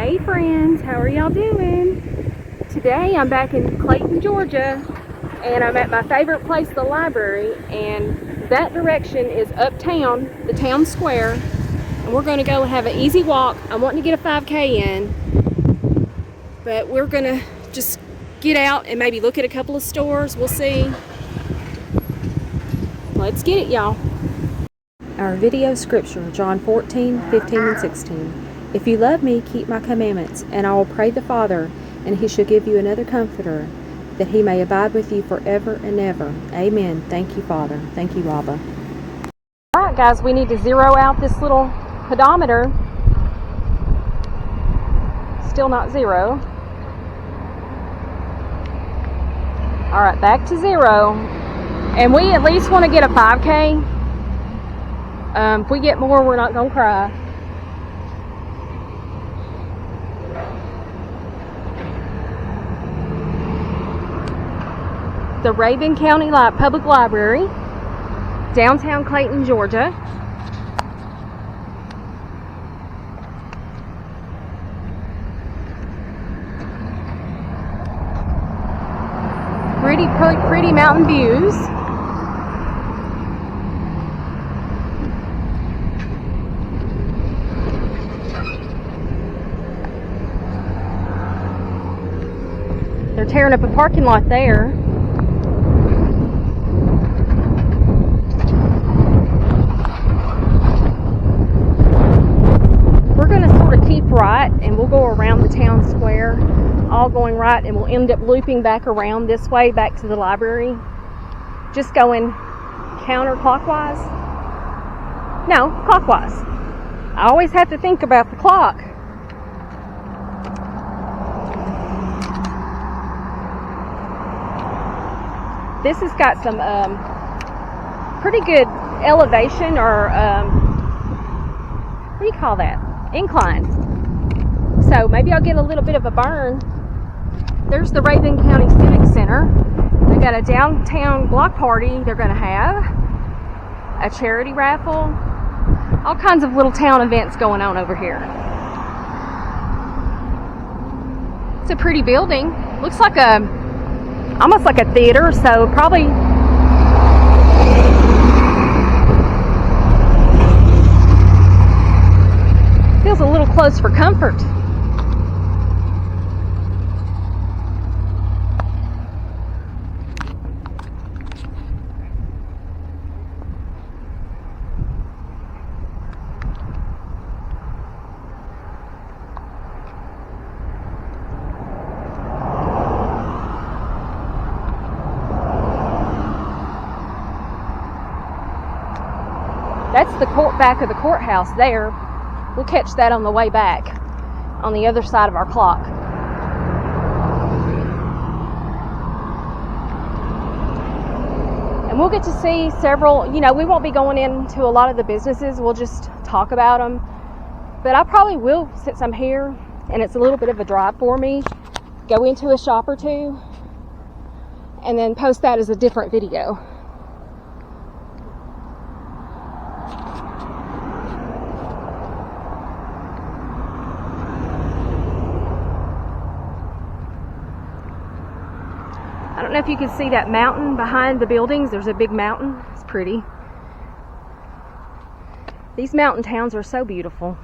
Hey friends, how are y'all doing? Today I'm back in Clayton, Georgia, and I'm at my favorite place, the library, and that direction is uptown, the town square, and we're going to go have an easy walk. I'm wanting to get a 5K in, but we're going to just get out and maybe look at a couple of stores. We'll see. Let's get it, y'all. Our video scripture, John 14:15 and 16. If you love me, keep my commandments, and I will pray the Father, and he shall give you another comforter, that he may abide with you forever and ever. Amen. Thank you, Father. Thank you, Abba. Alright guys, we need to zero out this little pedometer. Still not zero. Alright, back to zero. And we at least want to get a 5K. If we get more, we're not going to cry. The Raven County Public Library, downtown Clayton, Georgia. Pretty mountain views. They're tearing up a parking lot there. We're going to sort of keep right, and we'll go around the town square, all going right, and we'll end up looping back around this way, back to the library. Just going counterclockwise. No, clockwise. I always have to think about the clock. This has got some pretty good elevation, or what do you call that? Incline. So maybe I'll get a little bit of a burn. There's the Raven County Civic Center. They got a downtown block party they're going to have, a charity raffle, all kinds of little town events going on over here. It's a pretty building. Looks like almost like a theater, so probably feels a little close for comfort. That's the back of the courthouse there. We'll catch that on the way back, on the other side of our clock. And we'll get to see several, we won't be going into a lot of the businesses. We'll just talk about them. But I probably will, since I'm here, and it's a little bit of a drive for me, go into a shop or two, and then post that as a different video. I don't know if you can see that mountain behind the buildings. There's a big mountain. It's pretty. These mountain towns are so beautiful.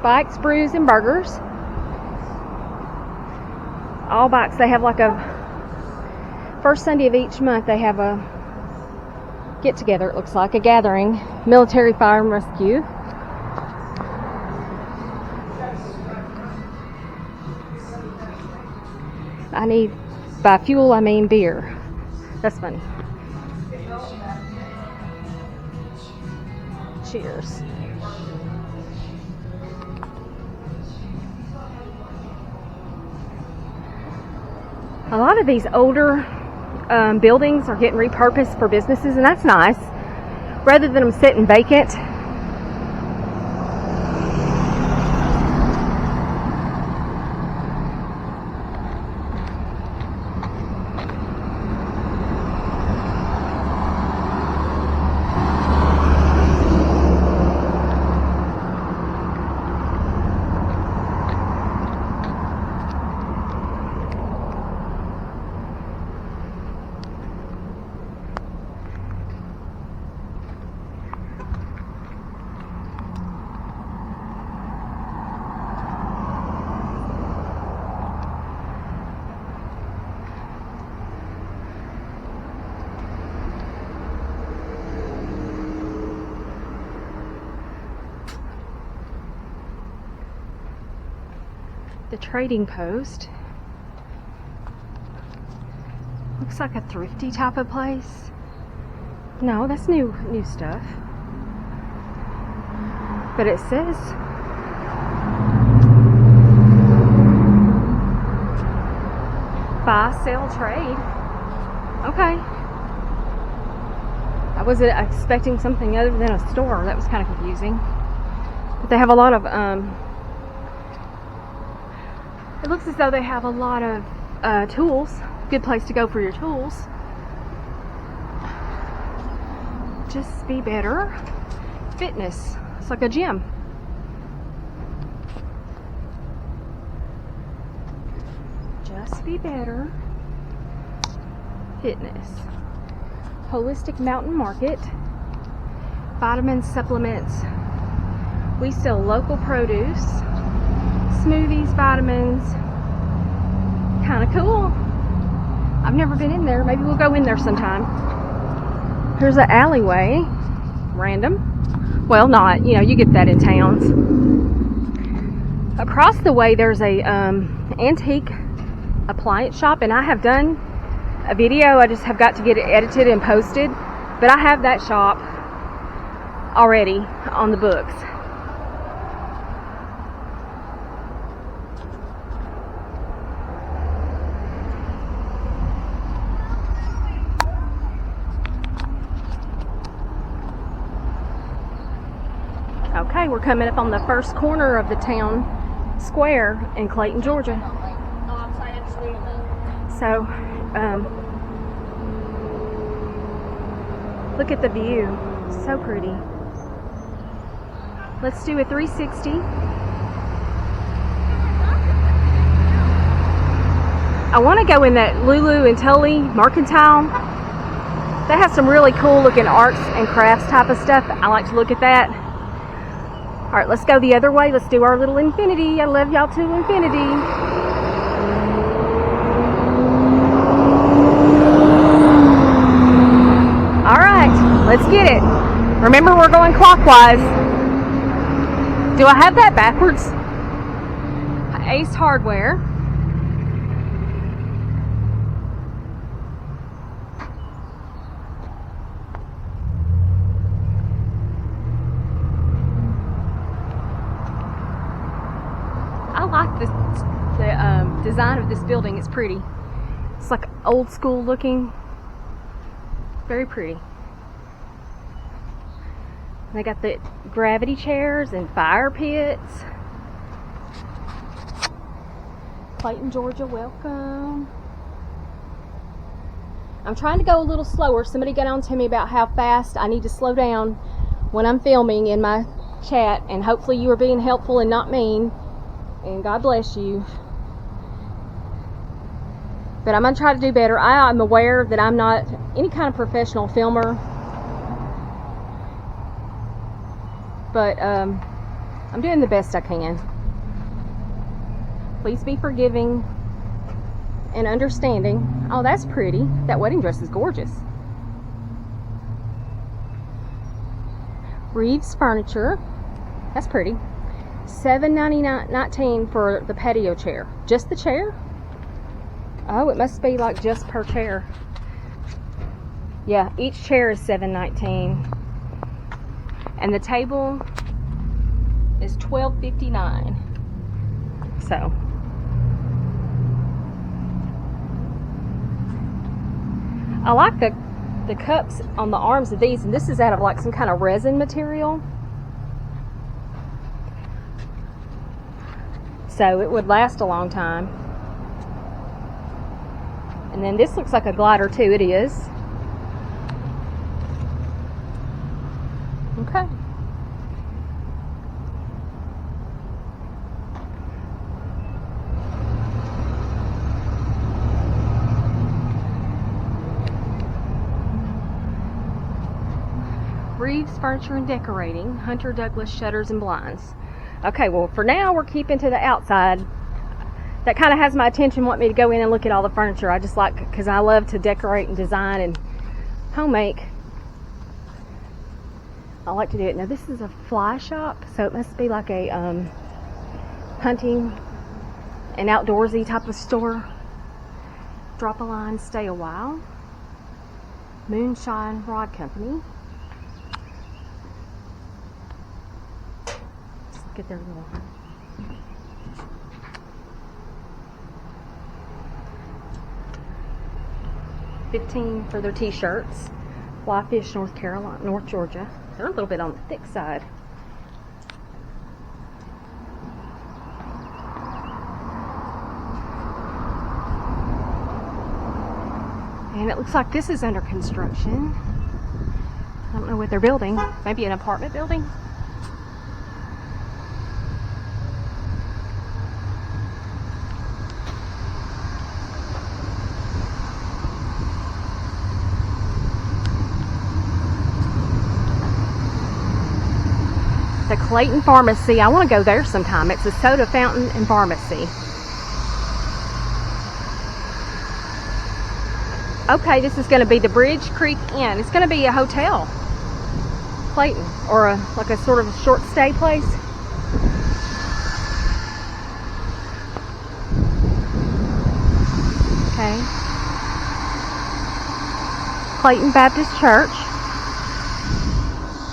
Bikes, brews, and burgers. All bikes. They have like a first Sunday of each month. They have a get together. It looks like a gathering. Military Fire and Rescue. by fuel I mean beer. That's funny. Cheers. A lot of these older buildings are getting repurposed for businesses, and that's nice, rather than them sitting vacant. The trading post looks like a thrifty type of place. No, that's new stuff. But it says buy, sell, trade. Okay. I wasn't expecting something other than a store. That was kind of confusing. But they have a lot of it looks as though they have a lot of tools. Good place to go for your tools. Just be better. Fitness. It's like a gym. Just be better. Fitness. Holistic Mountain Market. Vitamin supplements. We sell local produce. Smoothies, vitamins. Kind of cool. I've never been in there. Maybe we'll go in there sometime. Here's an alleyway. Random. Well, not. You know, you get that in towns. Across the way, there's a antique appliance shop, and I have done a video. I just have got to get it edited and posted. But I have that shop already on the books. Okay, we're coming up on the first corner of the town square in Clayton, Georgia. So, look at the view. So pretty. Let's do a 360. I want to go in that Lulu and Tully Mercantile. They have some really cool looking arts and crafts type of stuff. I like to look at that. Alright, let's go the other way. Let's do our little infinity. I love y'all to infinity. Alright, let's get it. Remember, we're going clockwise. Do I have that backwards? Ace Hardware. I like the design of this building. It's pretty. It's like old school looking. Very pretty. They got the gravity chairs and fire pits. Clayton, Georgia, welcome. I'm trying to go a little slower. Somebody got on to me about how fast I need to slow down when I'm filming in my chat, and hopefully you are being helpful and not mean. And God bless you. But I'm going to try to do better. I am aware that I'm not any kind of professional filmer. But I'm doing the best I can. Please be forgiving and understanding. Oh, that's pretty. That wedding dress is gorgeous. Reeves Furniture. That's pretty. $7.19 for the patio chair. Just the chair? Oh, it must be like just per chair. Yeah, each chair is $7.19. And the table is $12.59. So I like the cups on the arms of these, and this is out of like some kind of resin material. So it would last a long time. And then this looks like a glider too. It is. Okay. Reeves Furniture and Decorating, Hunter Douglas Shutters and Blinds. Okay, well for now we're keeping to the outside. That kind of has my attention, want me to go in and look at all the furniture. I just like, because I love to decorate and design and home make. I like to do it. Now this is a fly shop, so it must be like a hunting and outdoorsy type of store. Drop a line, stay a while. Moonshine Rod Company. Let's look at their little... $15 for their t-shirts. Fly Fish, North Georgia. They're a little bit on the thick side. And it looks like this is under construction. I don't know what they're building. Maybe an apartment building? The Clayton Pharmacy. I want to go there sometime. It's a soda fountain and pharmacy. Okay, this is going to be the Bridge Creek Inn. It's going to be a hotel. Clayton. Or like a sort of a short stay place. Okay. Clayton Baptist Church.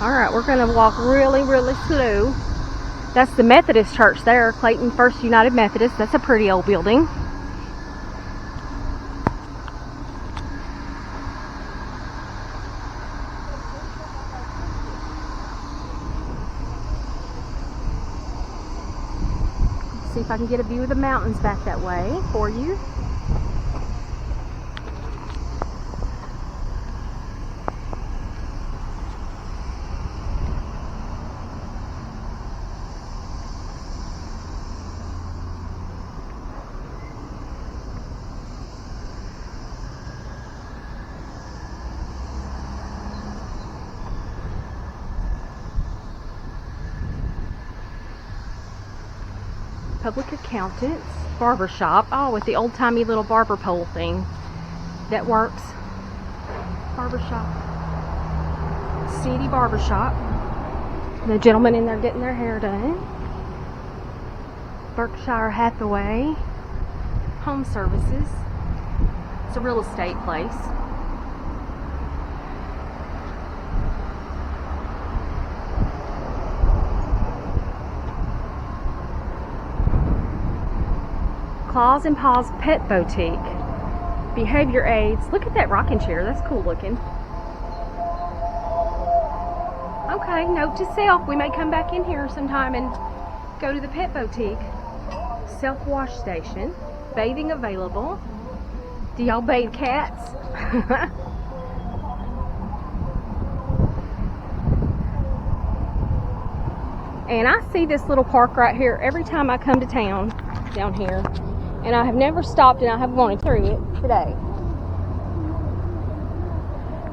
Alright, we're going to walk really, really slow. That's the Methodist church there, Clayton First United Methodist. That's a pretty old building. Let's see if I can get a view of the mountains back that way for you. Public accountants, barber shop. Oh, with the old-timey little barber pole thing. That works. Barber shop. City barber shop. The gentleman in there getting their hair done. Berkshire Hathaway. Home services. It's a real estate place. Claws and Paws Pet Boutique. Behavior aids. Look at that rocking chair. That's cool looking. Okay, note to self. We may come back in here sometime and go to the pet boutique. Self-wash station. Bathing available. Do y'all bathe cats? And I see this little park right here every time I come to town down here. And I have never stopped, and I have gone through it today.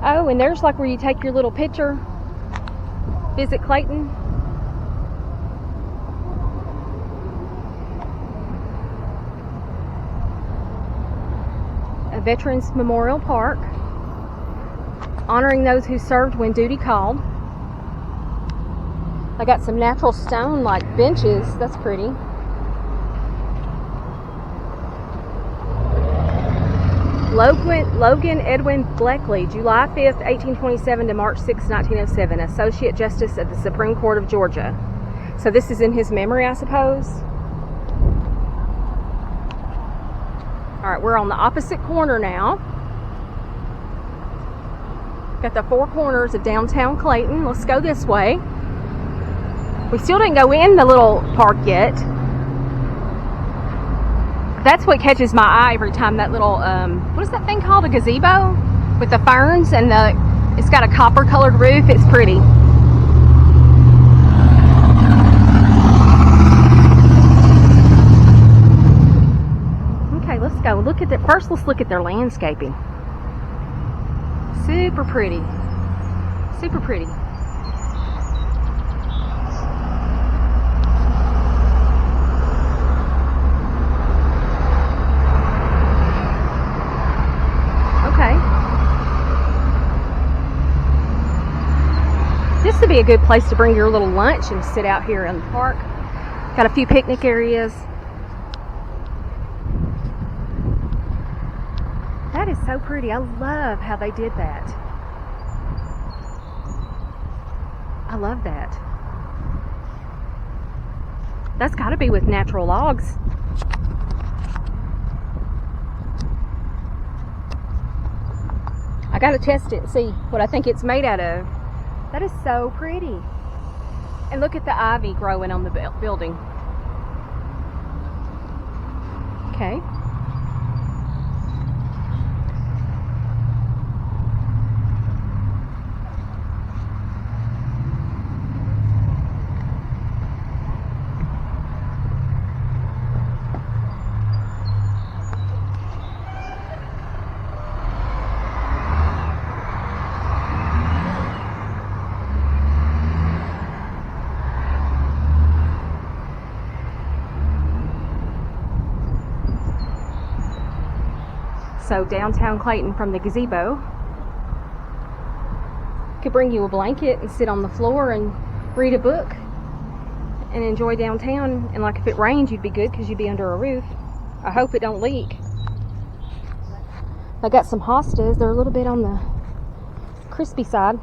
Oh, and there's like where you take your little picture. Visit Clayton. A Veterans Memorial Park. Honoring those who served when duty called. I got some natural stone like benches. That's pretty. Logan Edwin Bleckley, July 5th, 1827 to March 6, 1907, Associate Justice of the Supreme Court of Georgia. So this is in his memory, I suppose. All right, we're on the opposite corner now. Got the four corners of downtown Clayton. Let's go this way. We still didn't go in the little park yet. That's what catches my eye every time, that little, what is that thing called? A gazebo? With the ferns and it's got a copper colored roof. It's pretty. Okay, let's go. First let's look at their landscaping. Super pretty. Super pretty. This would be a good place to bring your little lunch and sit out here in the park. Got a few picnic areas. That is so pretty. I love how they did that. I love that. That's got to be with natural logs. I got to test it and see what I think it's made out of. That is so pretty. And look at the ivy growing on the building. Okay. So downtown Clayton from the gazebo could bring you a blanket and sit on the floor and read a book and enjoy downtown. And like if it rains, you'd be good because you'd be under a roof. I hope it don't leak. I got some hostas. They're a little bit on the crispy side.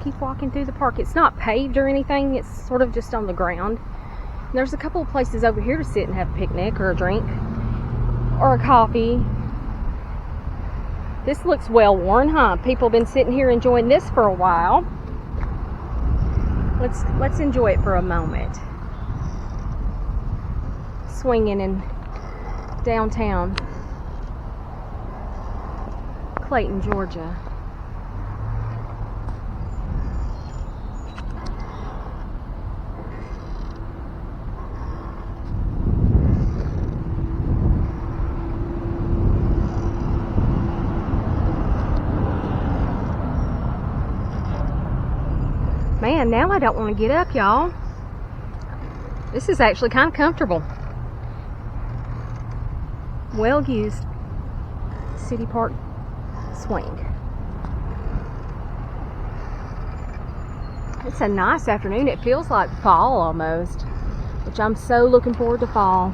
Keep walking through the park. It's not paved or anything. It's sort of just on the ground. And there's a couple of places over here to sit and have a picnic or a drink or a coffee. This looks well worn, huh? People have been sitting here enjoying this for a while. Let's enjoy it for a moment. Swinging in downtown Clayton, Georgia. Man, now I don't want to get up, y'all. This is actually kind of comfortable. Well used city park swing. It's a nice afternoon. It feels like fall almost, which I'm so looking forward to fall.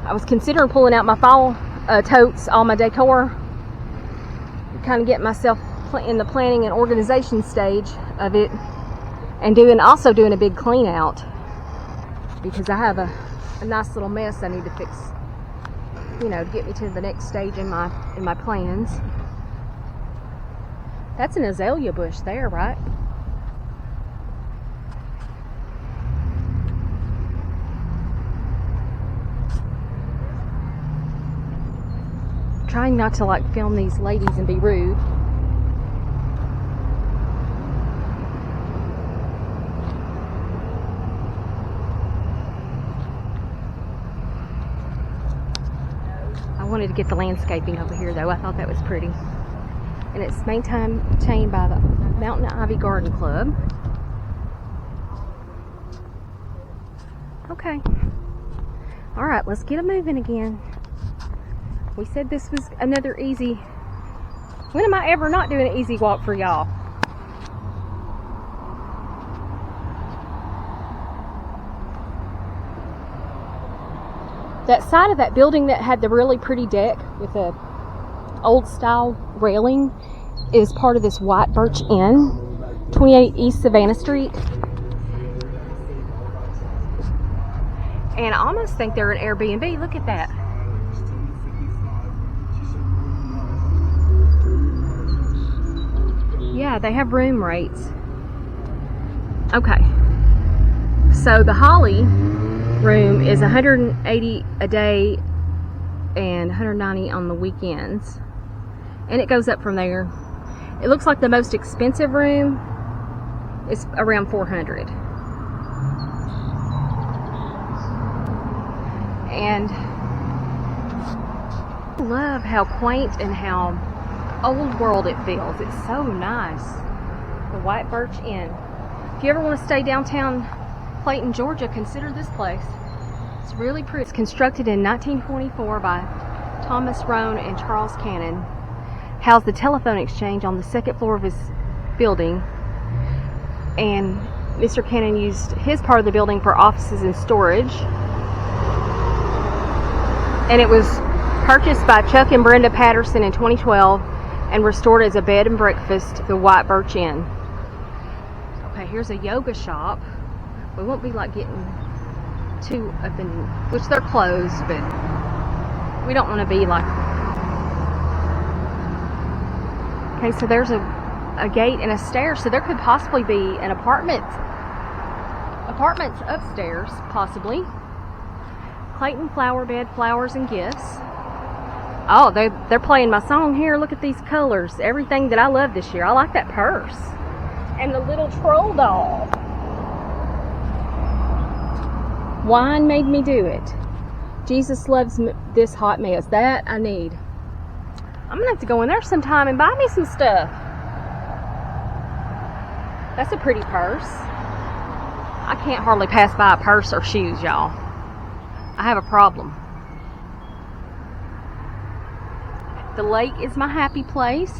I was considering pulling out my fall totes, all my decor, kind of get myself in the planning and organization stage of it, and also doing a big clean out because I have a nice little mess I need to fix, you know, to get me to the next stage in my plans. That's an azalea bush there, right? Trying not to like film these ladies and be rude. I wanted to get the landscaping over here though. I thought that was pretty. And it's maintained by the Mountain Ivy Garden Club. Okay. Alright, let's get it moving again. We said this was another easy. When am I ever not doing an easy walk for y'all? That side of that building that had the really pretty deck with the old style railing is part of this White Birch Inn, 28 East Savannah Street. And I almost think they're an Airbnb. Look at that. Yeah, they have room rates. Okay. So the Holly room is $180 a day and $190 on the weekends. And it goes up from there. It looks like the most expensive room is around $400. And I love how quaint and how old world it feels. It's so nice. The White Birch Inn. If you ever want to stay downtown Clayton, Georgia, consider this place. It's really pretty. It's constructed in 1924 by Thomas Roane and Charles Cannon. Housed the telephone exchange on the second floor of his building. And Mr. Cannon used his part of the building for offices and storage. And it was purchased by Chuck and Brenda Patterson in 2012 and restored as a bed and breakfast, the White Birch Inn. Okay, here's a yoga shop. We won't be like getting too up in, which they're closed, but we don't want to be like. Okay, so there's a gate and a stair, so there could possibly be an apartments upstairs, possibly. Clayton Flower Bed, Flowers and Gifts. Oh, they're playing my song here. Look at these colors. Everything that I love this year. I like that purse. And the little troll doll. Wine made me do it. Jesus loves this hot mess. That I need. I'm gonna have to go in there sometime and buy me some stuff. That's a pretty purse. I can't hardly pass by a purse or shoes, y'all. I have a problem. The lake is my happy place.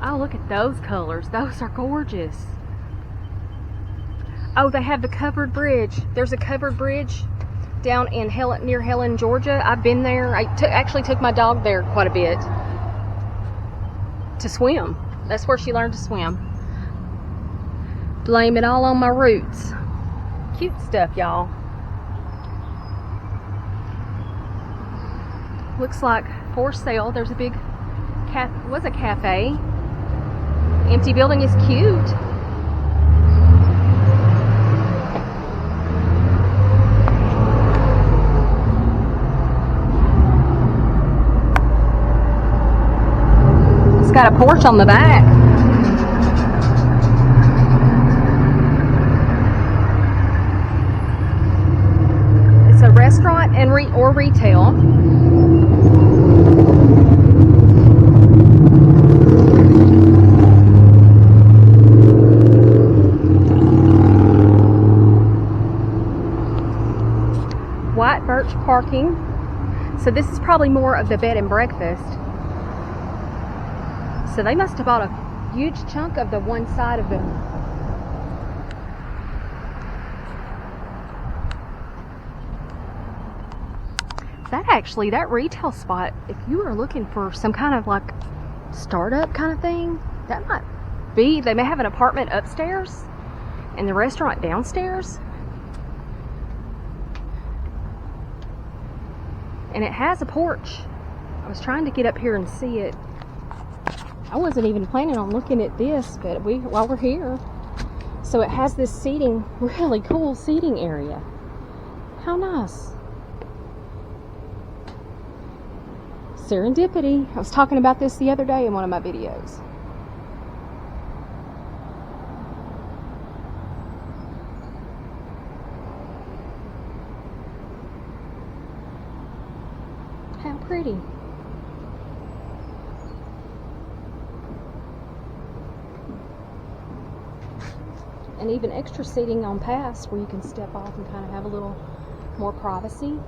Oh, look at those colors. Those are gorgeous. Oh, they have the covered bridge. There's a covered bridge down in near Helen, Georgia. I've been there. I actually took my dog there quite a bit to swim. That's where she learned to swim. Blame it all on my roots. Cute stuff, y'all. Looks like for sale. There's a big was a cafe. Empty building is cute. It's got a porch on the back. It's a restaurant and or retail. White Birch parking. So this is probably more of the bed and breakfast. So they must have bought a huge chunk of the one side of the. That retail spot, if you are looking for some kind of like startup kind of thing, that might be. They may have an apartment upstairs and the restaurant downstairs. And it has a porch. I was trying to get up here and see it. I wasn't even planning on looking at this, but while we're here. So it has this seating, really cool seating area. How nice. Serendipity. I was talking about this the other day in one of my videos. pretty. And even extra seating on past where you can step off and kind of have a little more privacy.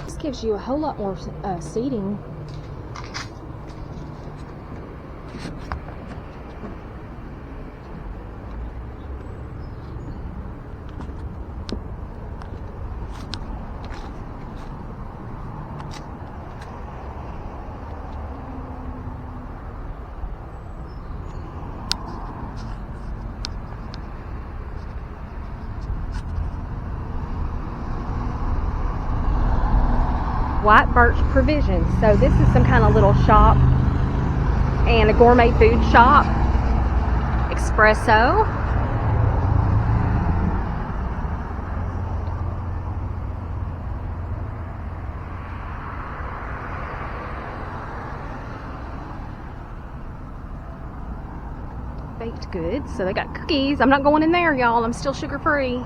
This gives you a whole lot more seating. White Birch Provisions. So this is some kind of little shop and a gourmet food shop. Espresso. Baked goods. So they got cookies. I'm not going in there, y'all. I'm still sugar free.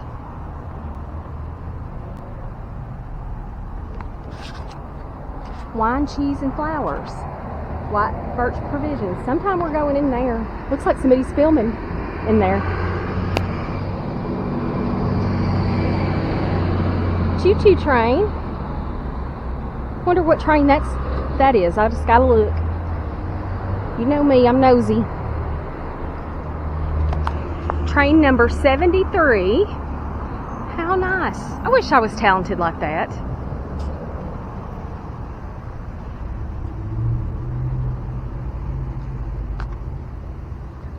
Wine, cheese, and flowers. White Birch Provisions. Sometime we're going in there. Looks like somebody's filming in there. Choo-choo train. Wonder what train that is. I just gotta look. You know me, I'm nosy. Train number 73. How nice. I wish I was talented like that.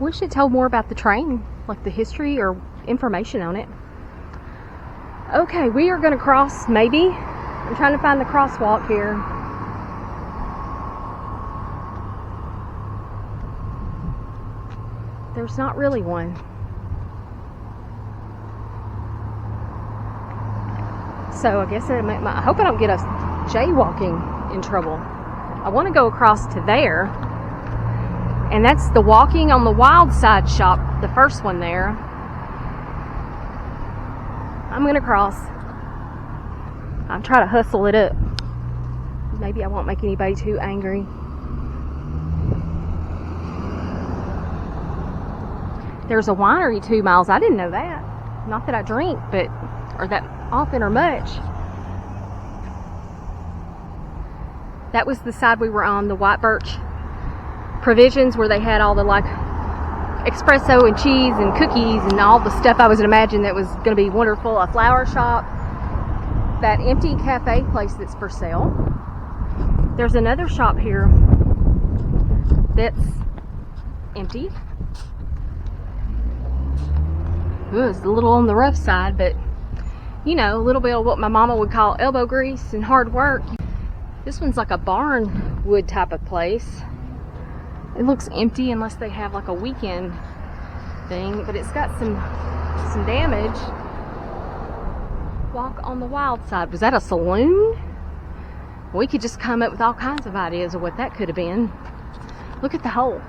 Wish it told more about the train, like the history or information on it. Okay, we are going to cross, maybe. I'm trying to find the crosswalk here. There's not really one. So I guess I hope I don't get us jaywalking in trouble. I want to go across to there. And that's the Walking on the Wild Side shop, the first one there. I'm gonna cross. I'm trying to hustle it up. Maybe I won't make anybody too angry. There's a winery 2 miles. I didn't know that. Not that I drink, but or that often or much. That was the side we were on, the White Birch Provisions, where they had all the like espresso and cheese and cookies and all the stuff I was imagine that was going to be wonderful. A flower shop, that empty cafe place that's for sale. There's another shop here that's empty. Ooh, it's a little on the rough side, but you know, a little bit of what my mama would call elbow grease and hard work. This one's like a barn wood type of place. It looks empty unless they have like a weekend thing, but it's got some damage. Walk on the Wild Side. Was that a saloon? We could just come up with all kinds of ideas of what that could have been. Look at the hole.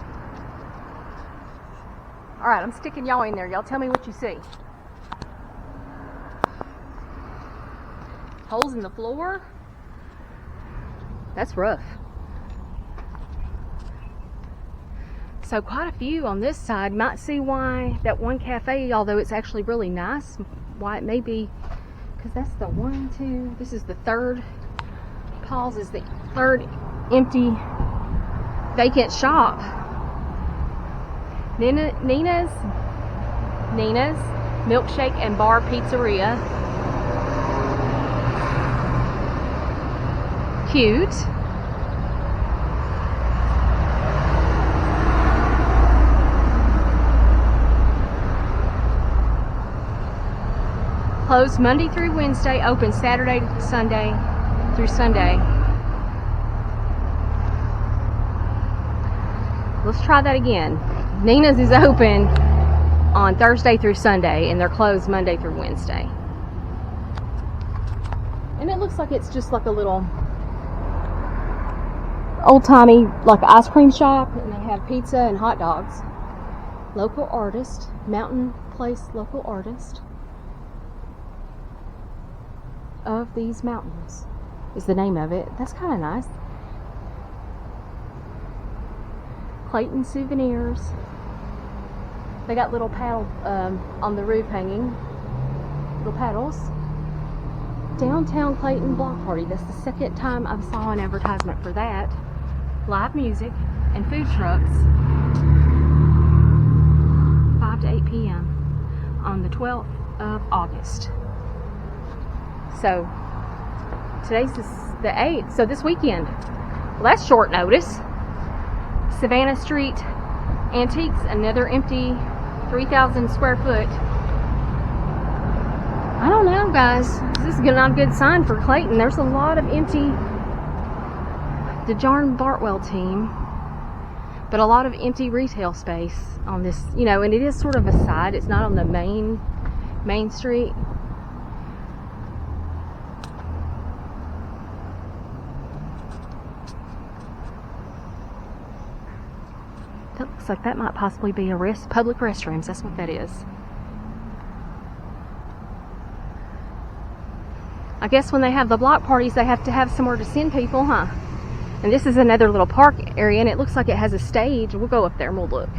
Alright, I'm sticking y'all in there. Y'all tell me what you see. Holes in the floor? That's rough. So quite a few on this side. Might see why that one cafe, although it's actually really nice, why it may be, because that's the 1, 2, this is the third, Paul's is the third empty vacant shop. Nina's Milkshake and Bar Pizzeria. Cute. Closed Monday through Wednesday, open Saturday, Sunday through Sunday. Let's try that again. Nina's is open on Thursday through Sunday, and they're closed Monday through Wednesday. And it looks like it's just like a little old-timey, like ice cream shop, and they have pizza and hot dogs. Local artist, Mountain Place local artist. of these mountains is the name of it. That's kind of nice. Clayton souvenirs. They got little paddle on the roof hanging. Little paddles. Downtown Clayton block party. That's the second time I saw an advertisement for that. Live music and food trucks. 5 to 8 p.m. on the 12th of August. So today's the 8th. So this weekend. Well, that's short notice. Savannah Street Antiques, another empty 3,000 square foot. I don't know, guys. This is not a good sign for Clayton. There's a lot of empty, the Jarn Bartwell team, but a lot of empty retail space on this, you know, and it is sort of a side. It's not on the main street. That looks like that might possibly be a public restrooms. That's what that is. I guess when they have the block parties, they have to have somewhere to send people, huh? And this is another little park area, and it looks like it has a stage. We'll go up there and we'll look.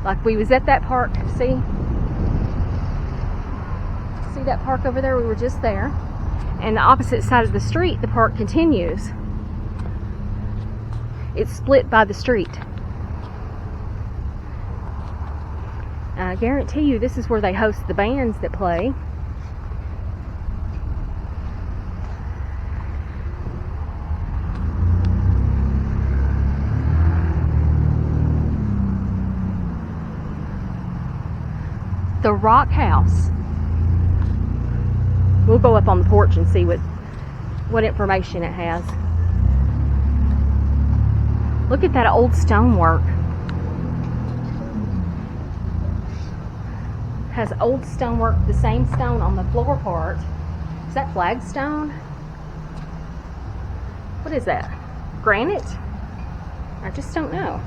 Like we was at that park, see? See that park over there? We were just there. And the opposite side of the street, the park continues. It's split by the street. I guarantee you this is where they host the bands that play. The Rock House. We'll go up on the porch and see what information it has. Look at that old stonework. Has old stonework, the same stone on the floor part. Is that flagstone? What is that? Granite? I just don't know.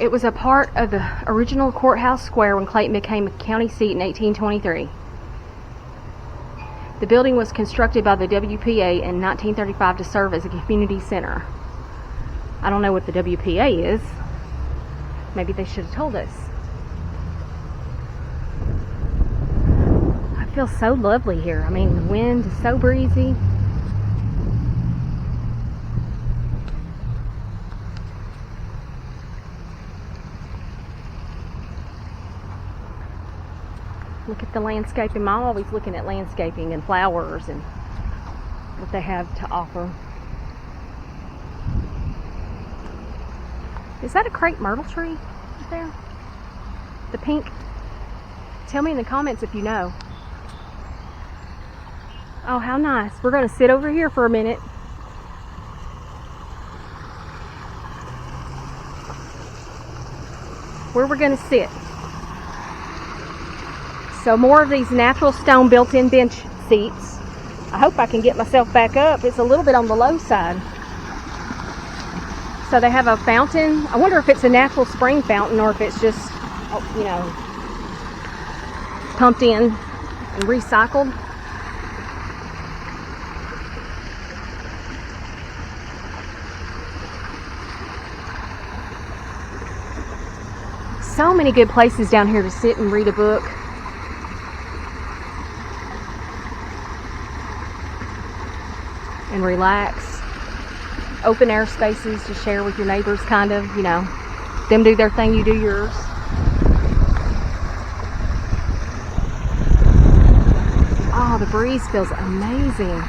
It was a part of the original courthouse square when Clayton became a county seat in 1823. The building was constructed by the WPA in 1935 to serve as a community center. I don't know what the WPA is. Maybe they should have told us. I feel so lovely here. I mean, the wind is so breezy. Look at the landscaping. I'm always looking at landscaping and flowers and what they have to offer. Is that a crepe myrtle tree right there? The pink? Tell me in the comments if you know. Oh, how nice. We're going to sit over here for a minute. Where we're going to sit. So more of these natural stone built-in bench seats. I hope I can get myself back up. It's a little bit on the low side. So they have a fountain. I wonder if it's a natural spring fountain or if it's just, you know, pumped in and recycled. So many good places down here to sit and read a book. And relax. Open air spaces to share with your neighbors, kind of, you know. Them do their thing, you do yours. Oh, the breeze feels amazing.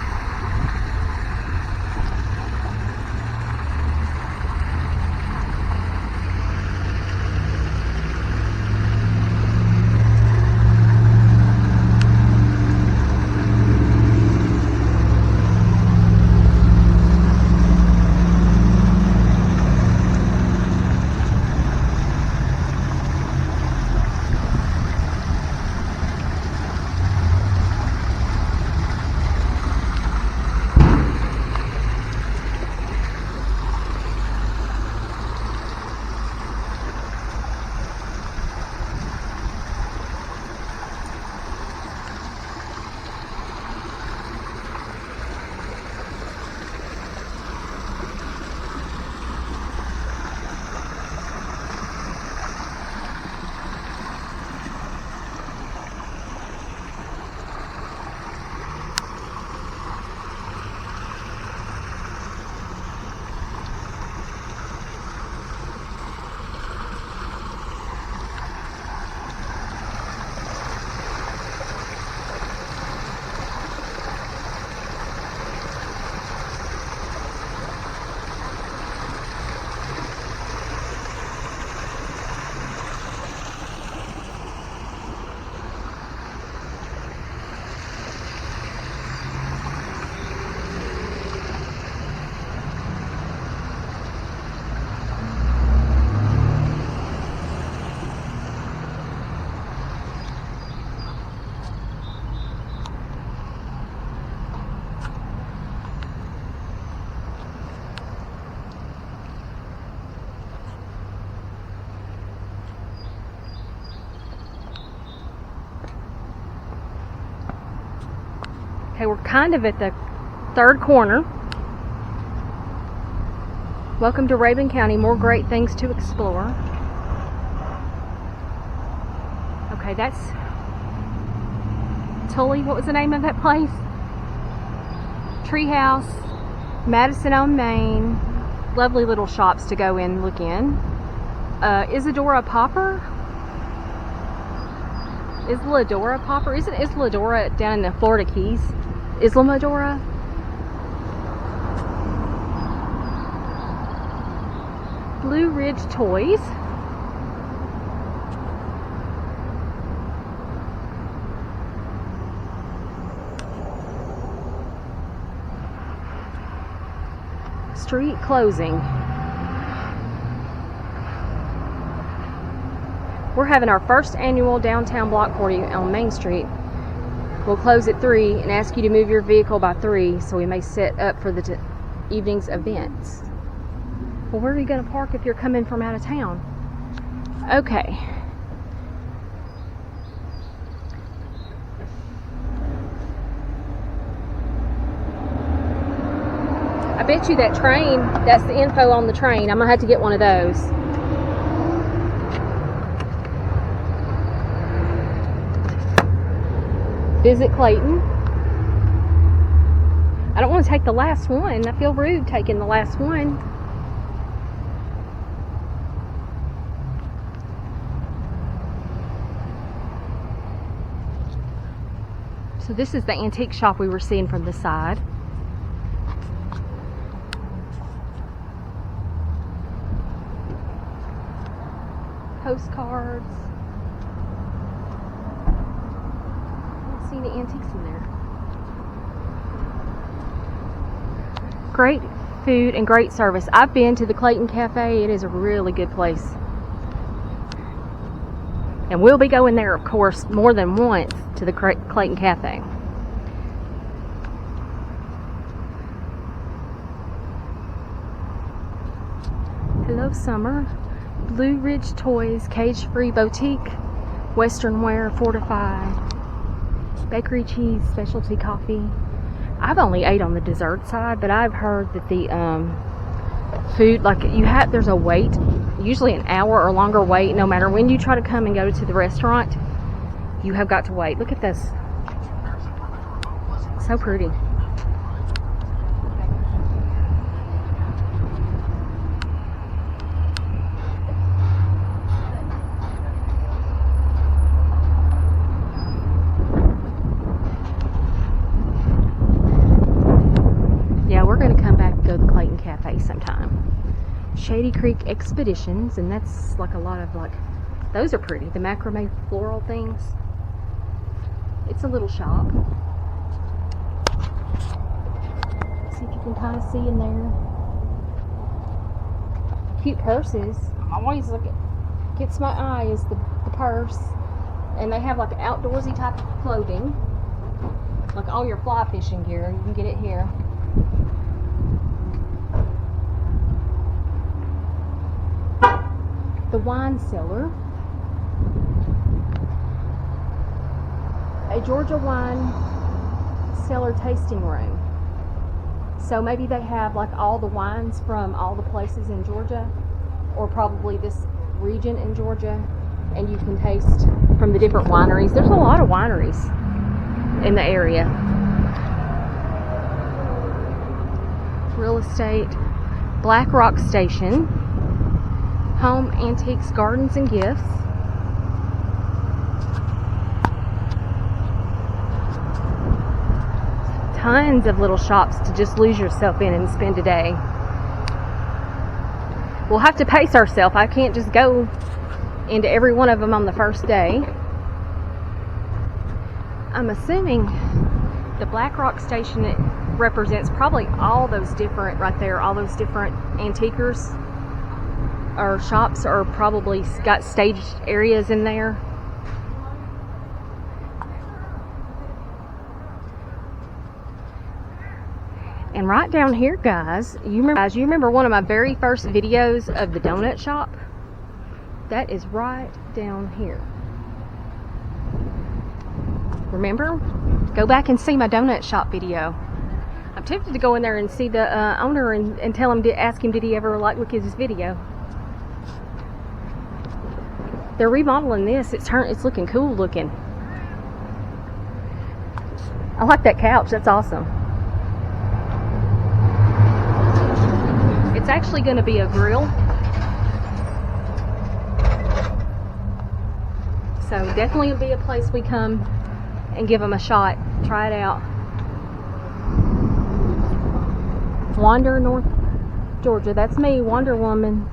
Okay, we're kind of at the third corner. Welcome to Rabun County, more great things to explore. Okay, that's Tully, what was the name of that place? Treehouse, Madison on Main. Lovely little shops to go in, look in. Isadora Popper? Isladora Popper? Isn't Isladora down in the Florida Keys? Islamodora? Blue Ridge Toys. Street closing. We're having our first annual downtown block party on Main Street. We'll close at 3 and ask you to move your vehicle by 3 so we may set up for the evening's events. Well, where are you going to park if you're coming from out of town? Okay. I bet you that train, that's the info on the train. I'm going to have to get one of those. Visit Clayton. I don't want to take the last one. I feel rude taking the last one. So this is the antique shop we were seeing from the side. Postcards. The antiques in there. Great food and great service. I've been to the Clayton Cafe. It is a really good place. And we'll be going there, of course, more than once to the Clayton Cafe. Hello, Summer. Blue Ridge Toys, Cage-Free Boutique, Western Wear, Fortified. Bakery cheese, specialty coffee. I've only ate on the dessert side, but I've heard that the food, like there's a wait, usually an hour or longer wait, no matter when you try to come and go to the restaurant, you have got to wait. Look at this. So pretty. Sometime. Shady Creek Expeditions, and that's like a lot of those are pretty, the macrame floral things. It's a little shop. See if you can kind of see in there. Cute purses. Always gets my eye is the purse, and they have like outdoorsy type of clothing, like all your fly fishing gear. You can get it here. The wine cellar, a Georgia wine cellar tasting room. So maybe they have like all the wines from all the places in Georgia, or probably this region in Georgia, and you can taste from the different wineries. There's a lot of wineries in the area. Real estate, Black Rock Station. Home Antiques, Gardens and Gifts. Tons of little shops to just lose yourself in and spend a day. We'll have to pace ourselves. I can't just go into every one of them on the first day. I'm assuming the Black Rock Station, it represents probably all those different, right there, all those different antiquers. Our shops are probably got staged areas in there. And right down here, guys, you remember one of my very first videos of the donut shop? That is right down here. Remember? Go back and see my donut shop video. I'm tempted to go in there and see the owner and tell him to ask him, did he ever like look at his video? They're remodeling this. It's looking cool looking. I like that couch. That's awesome. It's actually going to be a grill. So definitely it'll be a place we come and give them a shot. Try it out. Wander, North Georgia. That's me, Wonder Woman.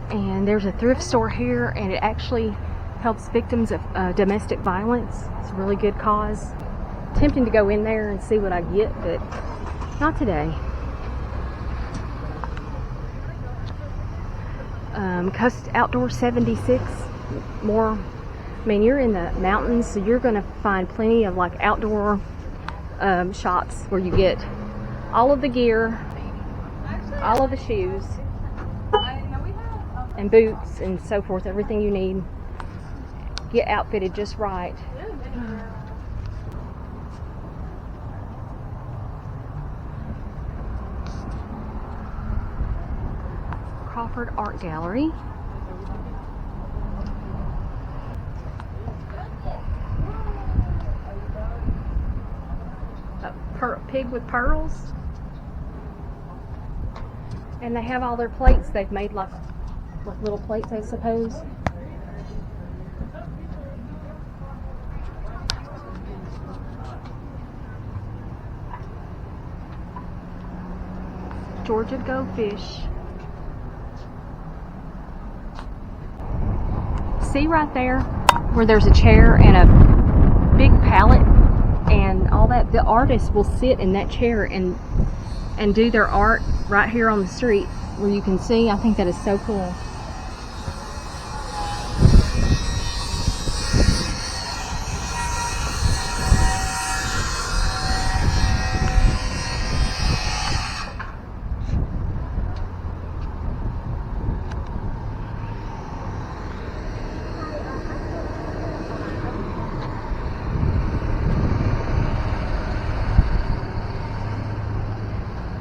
And there's a thrift store here, and it actually helps victims of domestic violence. It's a really good cause. Tempting to go in there and see what I get, but not today. Coast Outdoor 76. More, I mean, you're in the mountains, so you're going to find plenty of like outdoor shops where you get all of the gear, all of the shoes, and boots and so forth, everything you need. Get outfitted just right. Crawford Art Gallery. A pig with pearls. And they have all their plates. They've made like little plates, I suppose. Georgia Go Fish. See right there where there's a chair and a big pallet and all that? The artist will sit in that chair and do their art right here on the street where you can see. I think that is so cool.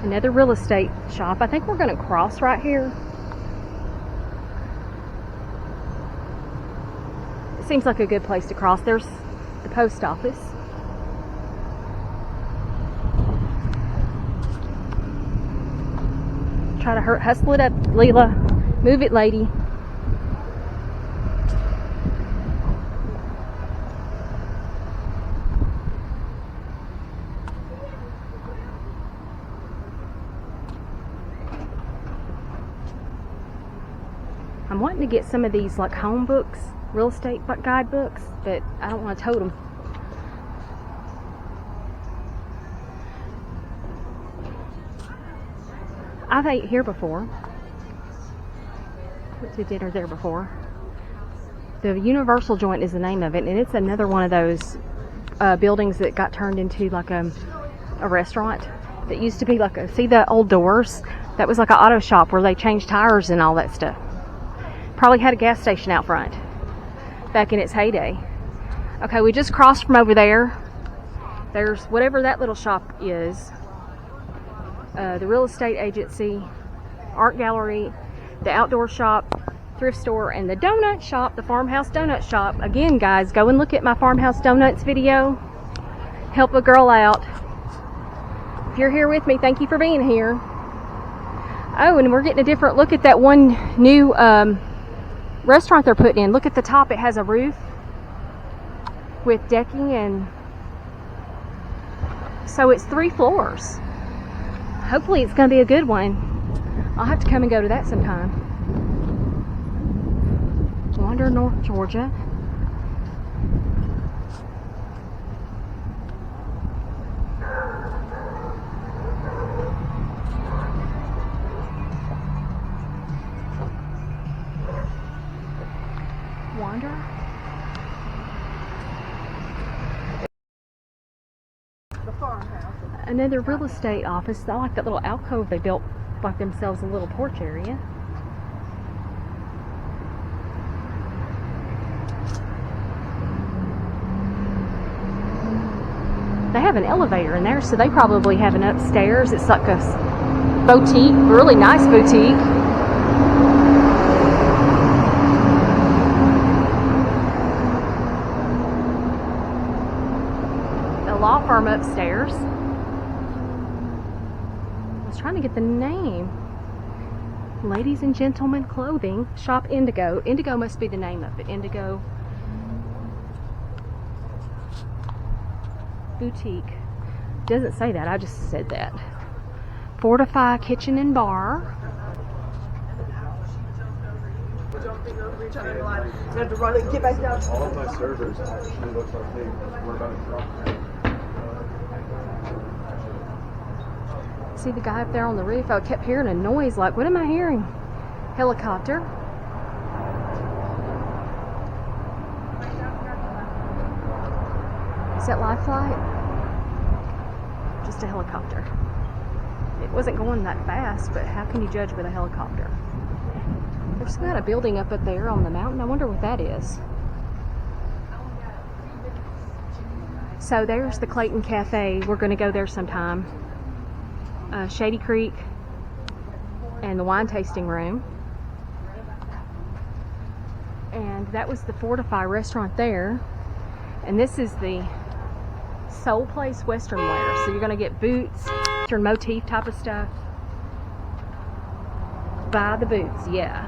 Another real estate shop. I think we're going to cross right here. It seems like a good place to cross. There's the post office. Try to hustle it up, Lela. Move it, lady. I'm wanting to get some of these like home books, real estate guidebooks, but I don't want to tote them. I've ate here before. Went to dinner there before. The Universal Joint is the name of it, and it's another one of those buildings that got turned into like a restaurant. That used to be like see the old doors? That was like an auto shop where they changed tires and all that stuff. Probably had a gas station out front back in its heyday. Okay, we just crossed from over there. There's whatever that little shop is. The real estate agency, art gallery, the outdoor shop, thrift store, and the donut shop, the Farmhouse Donut Shop. Again, guys, go and look at my Farmhouse Donuts video. Help a girl out. If you're here with me, thank you for being here. Oh, and we're getting a different look at that one new restaurant they're putting in. Look at the top. It has a roof with decking, and so it's 3 floors. Hopefully it's going to be a good one. I'll have to come and go to that sometime. Wander, North Georgia. Wander. Another real estate office. I like that little alcove they built like themselves a little porch area. They have an elevator in there, so they probably have an upstairs. It's like a boutique, really nice boutique. A law firm upstairs. I was trying to get the name. Ladies and Gentlemen Clothing Shop Indigo. Indigo must be the name of it. Indigo Boutique. Doesn't say that, I just said that. Fortify Kitchen and Bar. Have to run and get back down. All of my servers actually look like they were about to drop. See the guy up there on the roof? I kept hearing a noise, like, what am I hearing? Helicopter. Is that life flight? Just a helicopter. It wasn't going that fast, but how can you judge with a helicopter? There's got a building up there on the mountain. I wonder what that is. So there's the Clayton Cafe. We're going to go there sometime. Shady Creek and the wine tasting room. And that was the Fortify restaurant there. And this is the Soul Place Western wear. So you're going to get boots, Western motif type of stuff. Buy the boots, yeah.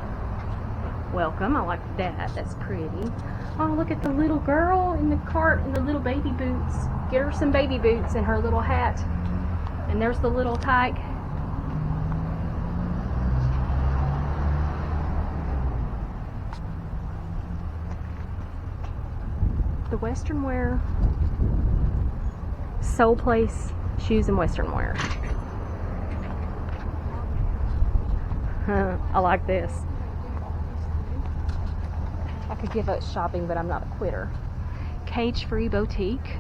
Welcome, I like that. That's pretty. Oh, look at the little girl in the cart in the little baby boots. Get her some baby boots and her little hat. And there's the little tyke. The Western wear. Soul Place shoes and Western wear. I like this. I could give up shopping, but I'm not a quitter. Cage Free Boutique.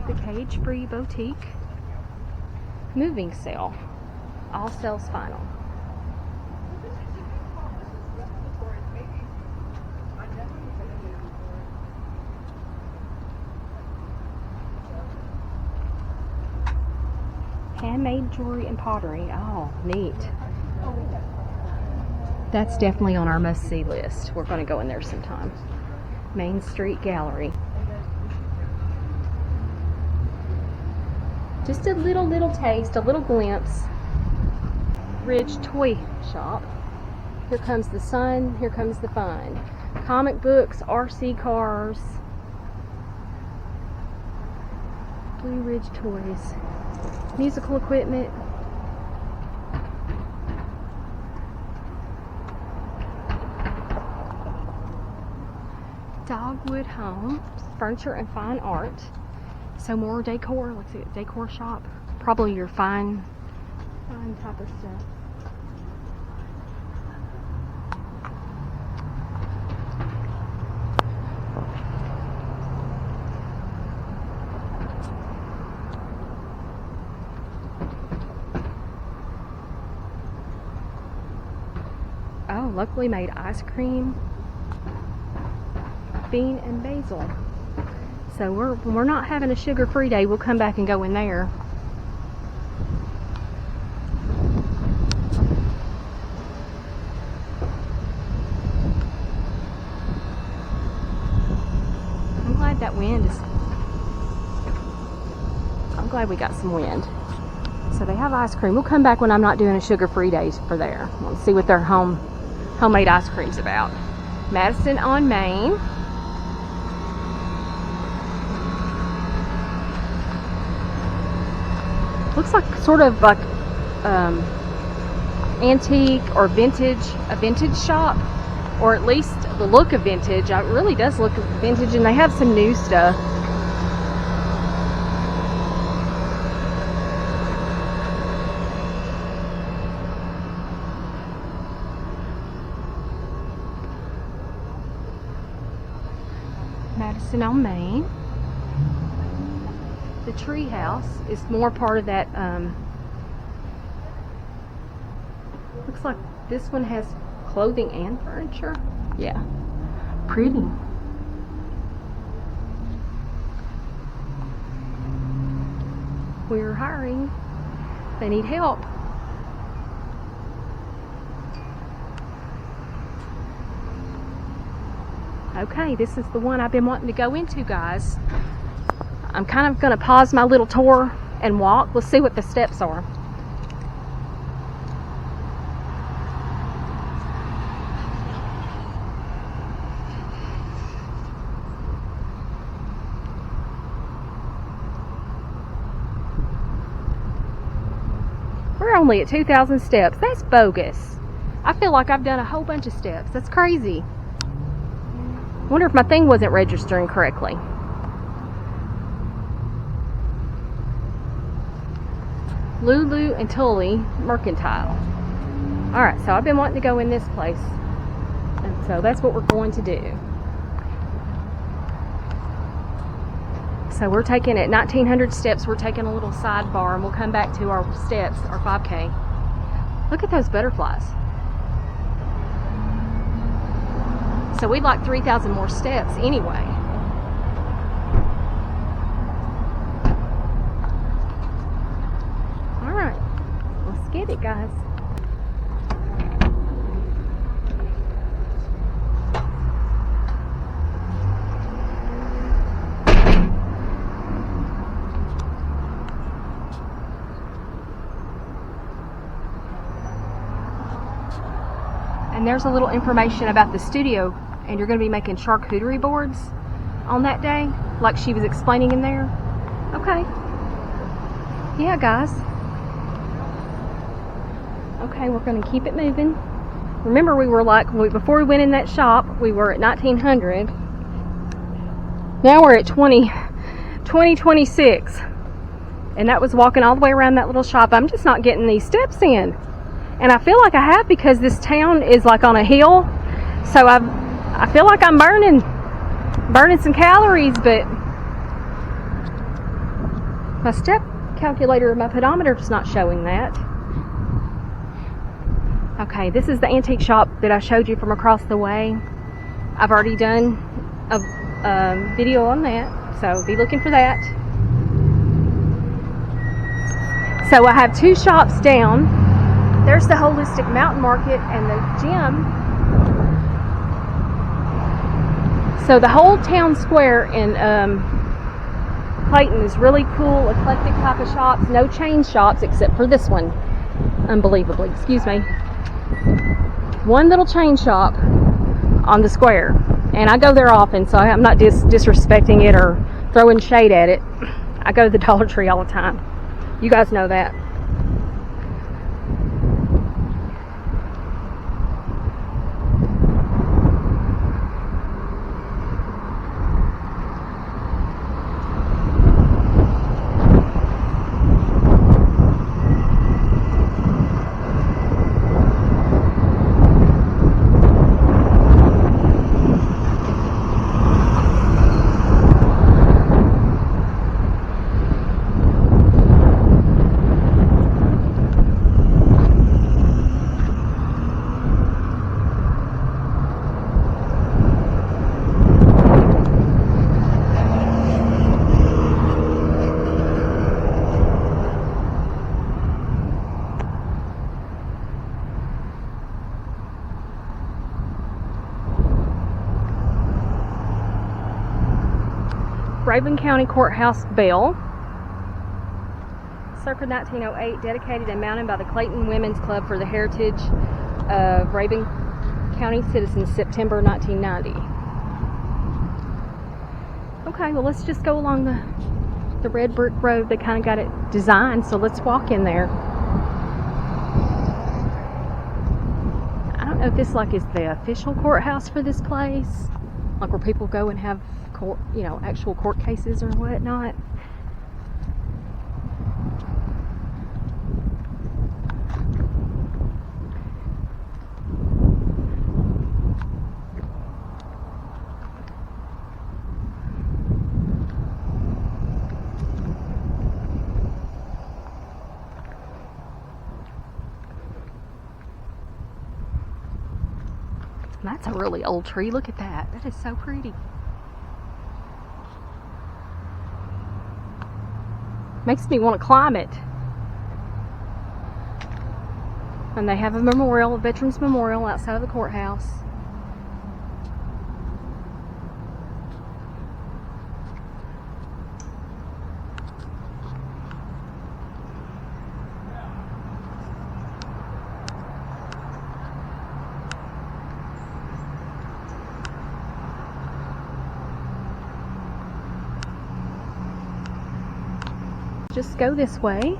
The Cage Free Boutique. Moving sale. All sales final. Handmade jewelry and pottery. Oh, neat. That's definitely on our must-see list. We're going to go in there sometime. Main Street Gallery. Just a little taste, a little glimpse. Ridge Toy Shop. Here comes the sun, here comes the fun. Comic books, RC cars. Blue Ridge Toys. Musical equipment. Dogwood Home, furniture and fine art. So more decor. Let's see, decor shop. Probably your fine type of stuff. Oh, locally made ice cream. Bean and basil. So we're not having a sugar-free day. We'll come back and go in there. I'm glad we got some wind. So they have ice cream. We'll come back when I'm not doing a sugar-free day for there. We'll see what their homemade ice cream's about. Madison on Main. Looks like sort of like antique or vintage, a vintage shop, or at least the look of vintage. It really does look vintage, and they have some new stuff. Madison on Main. The tree house is more part of that. Looks like this one has clothing and furniture. Yeah, pretty. We're hiring. They need help. Okay, this is the one I've been wanting to go into, guys. I'm kind of going to pause my little tour and walk. Let's see what the steps are. We're only at 2,000 steps. That's bogus. I feel like I've done a whole bunch of steps. That's crazy. I wonder if my thing wasn't registering correctly. Lulu and Tully Mercantile. Alright, so I've been wanting to go in this place. And so that's what we're going to do. So we're taking at 1,900 steps, we're taking a little sidebar and we'll come back to our steps, our 5K. Look at those butterflies. So we'd like 3,000 more steps anyway. Alright, let's get it, guys. And there's a little information about the studio, and you're going to be making charcuterie boards on that day, like she was explaining in there. Okay. Yeah, guys. Okay, we're going to keep it moving. Remember, we were like, before we went in that shop, we were at 1,900. Now we're at 2026. And that was walking all the way around that little shop. I'm just not getting these steps in. And I feel like I have, because this town is like on a hill. So I feel like I'm burning some calories, but my step calculator, my pedometer is not showing that. Okay, this is the antique shop that I showed you from across the way. I've already done a video on that, so be looking for that. So I have 2 shops down. There's the Holistic Mountain Market and the gym. So the whole town square in Clayton is really cool, eclectic type of shops. No chain shops except for this one. Unbelievably, excuse me. One little chain shop on the square. And I go there often, so I'm not disrespecting it or throwing shade at it. I go to the Dollar Tree all the time. You guys know that. Raven County Courthouse bell, circa 1908, dedicated and mounted by the Clayton Women's Club for the heritage of Raven County citizens, September 1990. Okay, well, let's just go along the red brick road. They kind of got it designed, so let's walk in there. I don't know if this like is the official courthouse for this place, like where people go and have court, you know, actual court cases or whatnot. That's a really old tree. Look at that. That is so pretty. Makes me want to climb it. And they have a memorial, a veterans memorial outside of the courthouse. Just go this way.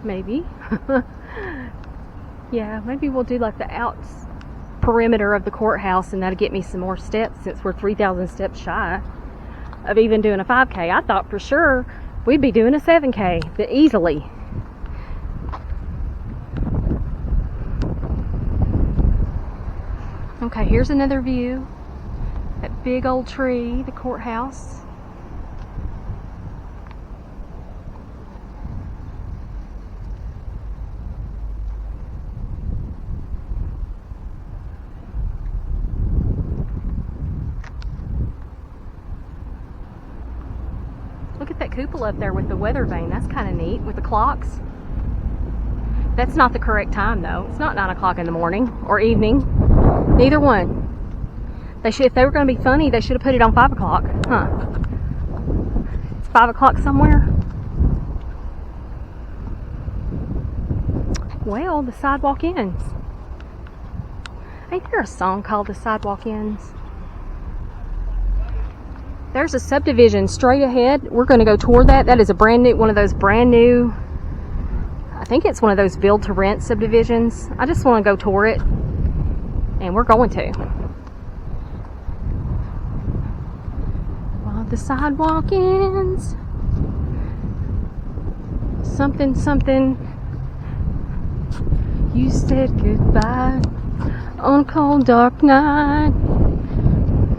Maybe. Yeah, maybe we'll do like the outs perimeter of the courthouse, and that'll get me some more steps since we're 3,000 steps shy of even doing a 5K. I thought for sure we'd be doing a 7K, but easily. Okay, here's another view. That big old tree, the courthouse. Look at that cupola up there with the weather vane. That's kind of neat with the clocks. That's not the correct time though. It's not 9 o'clock in the morning or evening. Neither one. They should, if they were going to be funny, they should have put it on 5 o'clock. Huh. It's 5 o'clock somewhere. Well, the sidewalk ends. Ain't there a song called The Sidewalk Ends? There's a subdivision straight ahead. We're going to go toward that. That is a brand new, one of those brand new, I think it's one of those build to rent subdivisions. I just want to go toward it, and we're going to. While the sidewalk ends, something, something, you said goodbye on a cold dark night.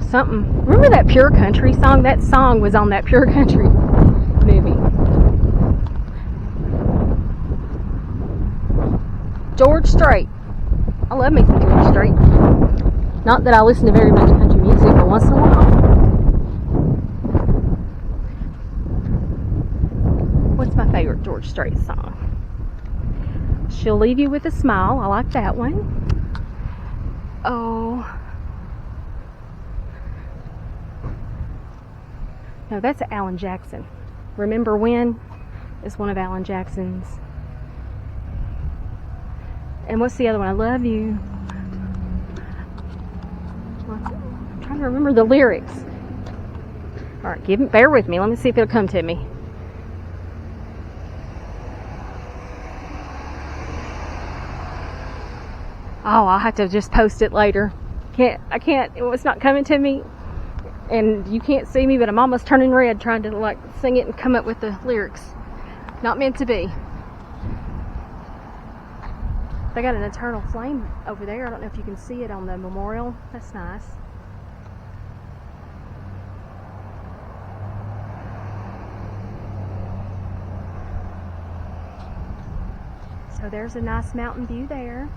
Something. Remember that Pure Country song? That song was on that Pure Country movie. George Strait. I love me some George Strait. Not that I listen to very much country music, but once in a while. What's my favorite George Strait song? She'll Leave You with a Smile. I like that one. Oh. No, that's Alan Jackson. Remember When is one of Alan Jackson's. And what's the other one? I Love You. I'm trying to remember the lyrics. All right, bear with me. Let me see if it'll come to me. Oh, I'll have to just post it later. I can't. It's not coming to me. And you can't see me, but I'm almost turning red trying to like sing it and come up with the lyrics. Not meant to be. They got an eternal flame over there. I don't know if you can see it on the memorial. That's nice. So there's a nice mountain view there.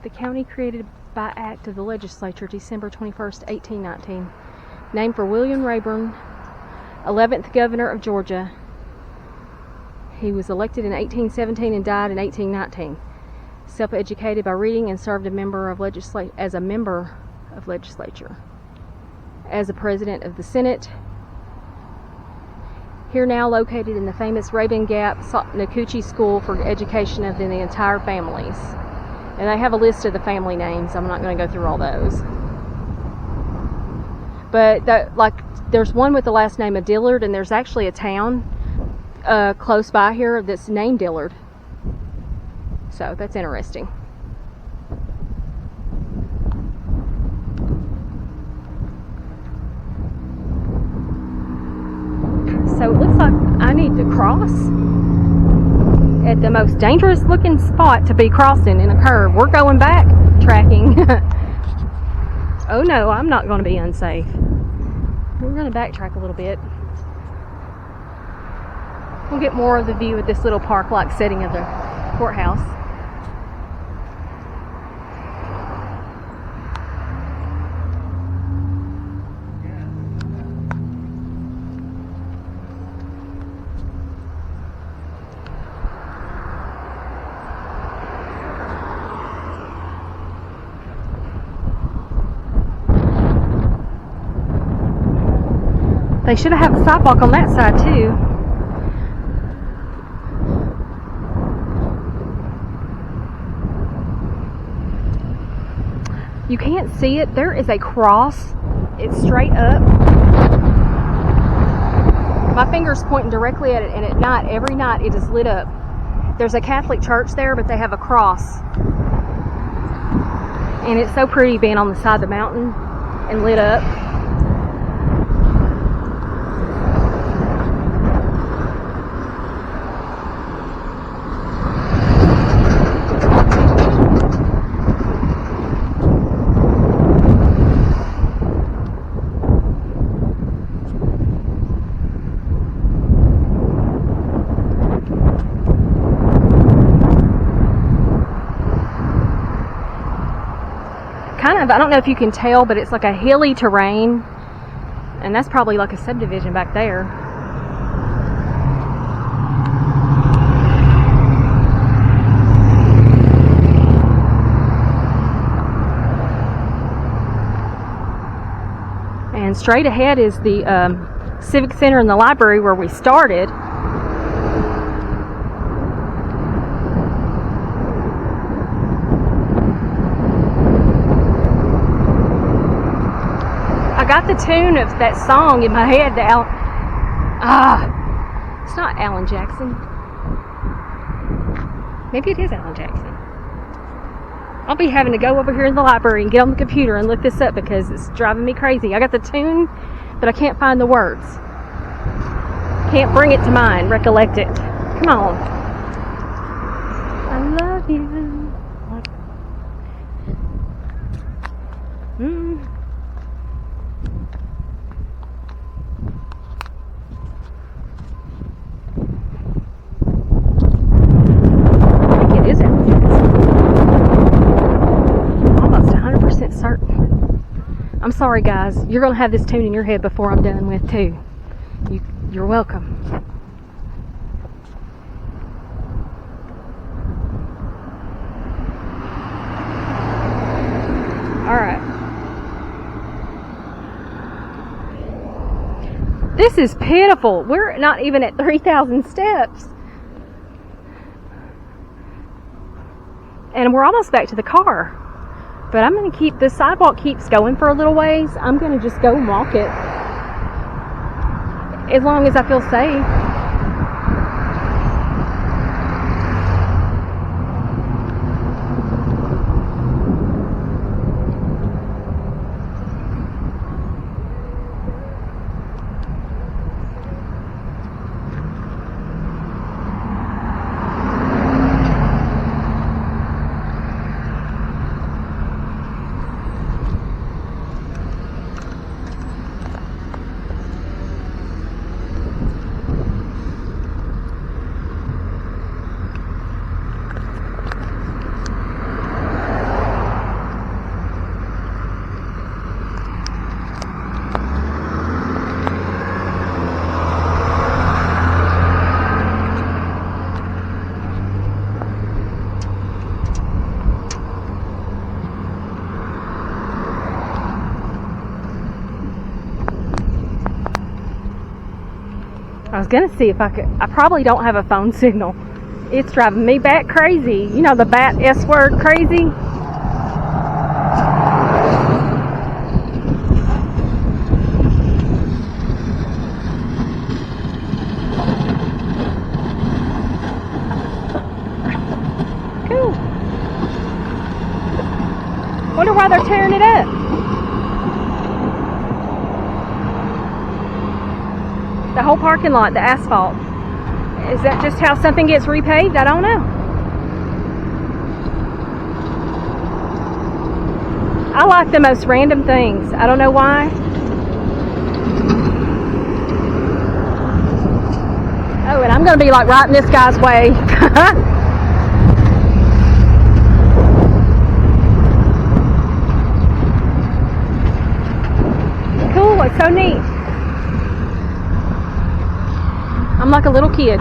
The county created by act of the legislature December 21st, 1819. Named for William Rayburn, 11th governor of Georgia. He was elected in 1817 and died in 1819. Self-educated by reading and served as a member of legislature. As a president of the Senate. Here now located in the famous Raven Gap Nakuchi School for education of the entire families. And they have a list of the family names. I'm not going to go through all those. But there's one with the last name of Dillard, and there's actually a town close by here that's named Dillard. So that's interesting. So it looks like I need to cross at the most dangerous looking spot to be crossing in a curve. We're going back tracking. Oh no, I'm not going to be unsafe. We're going to backtrack a little bit. We'll get more of the view of this little park-like setting of the courthouse. They should have a sidewalk on that side too. You can't see it. There is a cross. It's straight up. My finger's pointing directly at it, and at night, every night, it is lit up. There's a Catholic church there, but they have a cross. And it's so pretty being on the side of the mountain and lit up. I don't know if you can tell, but it's like a hilly terrain, and that's probably like a subdivision back there. And straight ahead is the Civic Center and the library where we started. I got the tune of that song in my head. It's not Alan Jackson. Maybe it is Alan Jackson. I'll be having to go over here in the library and get on the computer and look this up because it's driving me crazy. I got the tune, but I can't find the words. Can't bring it to mind, recollect it. Come on. I love you. I'm sorry guys, you're going to have this tune in your head before I'm done with too. You're welcome. Alright. This is pitiful. We're not even at 3,000 steps. And we're almost back to the car. But I'm going to keep, the sidewalk keeps going for a little ways. I'm going to just go and walk it. As long as I feel safe. I was gonna see if I could. I probably don't have a phone signal. It's driving me back crazy. You know, the bat S word crazy. Cool. Wonder why they're tearing it up. The whole parking lot, the asphalt. Is that just how something gets repaved? I don't know. I like the most random things. I don't know why. Oh, and I'm gonna be like right in this guy's way. Cool, it's so neat. I'm like a little kid.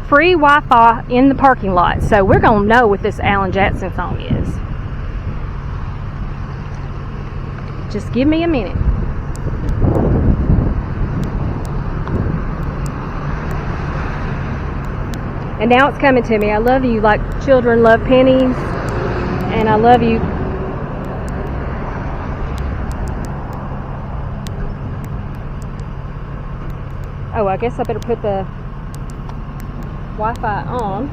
Free Wi-Fi in the parking lot, so we're gonna know what this Alan Jackson song is. Just give me a minute. And now it's coming to me. I love you like children love pennies, and I love you. Oh, I guess I better put the Wi-Fi on.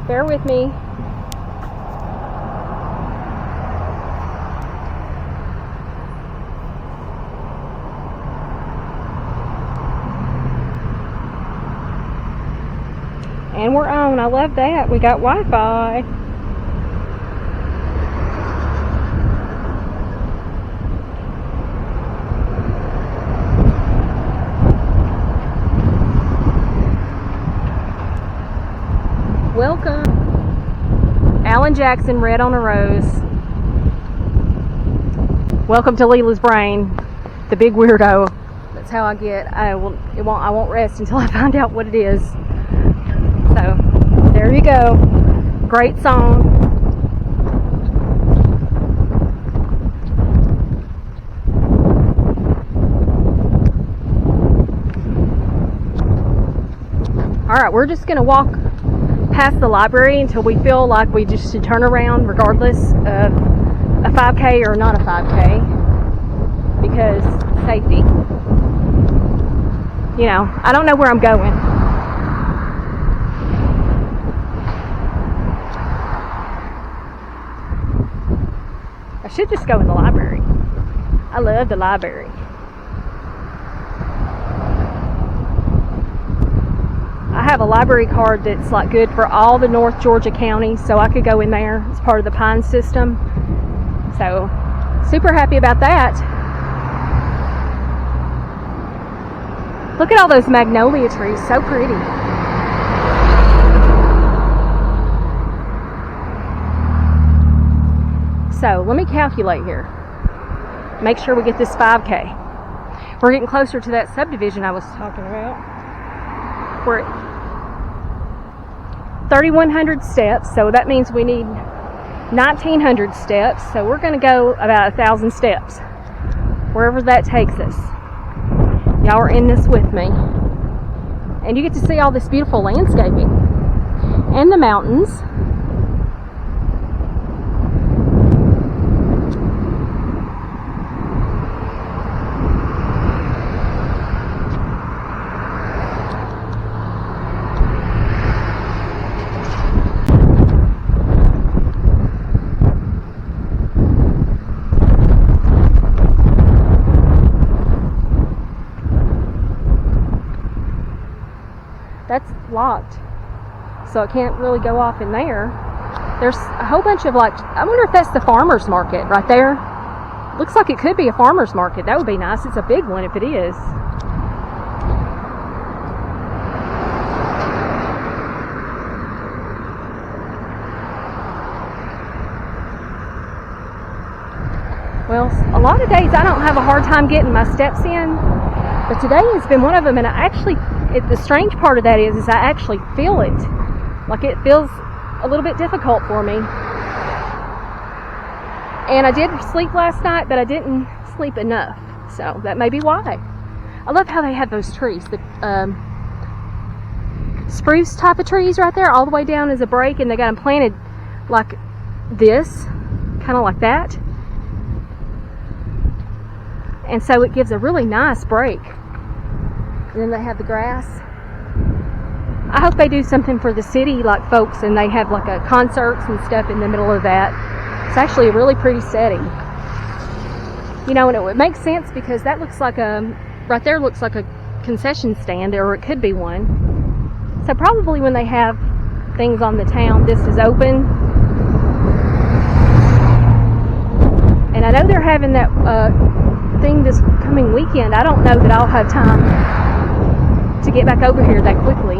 Bear with me. And we're on. I love that. We got Wi-Fi. Welcome. Alan Jackson, Red on a Rose. Welcome to Lela's brain, the big weirdo. That's how I get. I won't rest until I find out what it is. So, there you go. Great song. Alright, we're just going to walk past the library until we feel like we just should turn around regardless of a 5K or not a 5K, because safety. You know, I don't know where I'm going. I should just go in the library. I love the library. I have a library card that's like good for all the North Georgia counties, so I could go in there. It's part of the Pine system. So, super happy about that. Look at all those magnolia trees, so pretty. So, let me calculate here. Make sure we get this 5K. We're getting closer to that subdivision I was talking about. We're at 3,100 steps, so that means we need 1,900 steps. So we're going to go about 1,000 steps, wherever that takes us. Y'all are in this with me. And you get to see all this beautiful landscaping and the mountains. That's locked, so it can't really go off in there. There's a whole bunch of like, I wonder if that's the farmer's market right there. Looks like it could be a farmer's market. That would be nice. It's a big one if it is. Well, a lot of days I don't have a hard time getting my steps in, but today has been one of them, and the strange part of that is I actually feel it. Like it feels a little bit difficult for me. And I did sleep last night, but I didn't sleep enough. So that may be why. I love how they have those trees. The spruce type of trees right there, all the way down is a break, and they got them planted like this, kind of like that. And so it gives a really nice break. And then they have the grass. I hope they do something for the city, like folks, and they have like a concerts and stuff in the middle of that. It's actually a really pretty setting. You know, and it would make sense because that looks like right there looks like a concession stand, or it could be one. So probably when they have things on the town, this is open. And I know they're having that thing this coming weekend. I don't know that I'll have time to get back over here that quickly.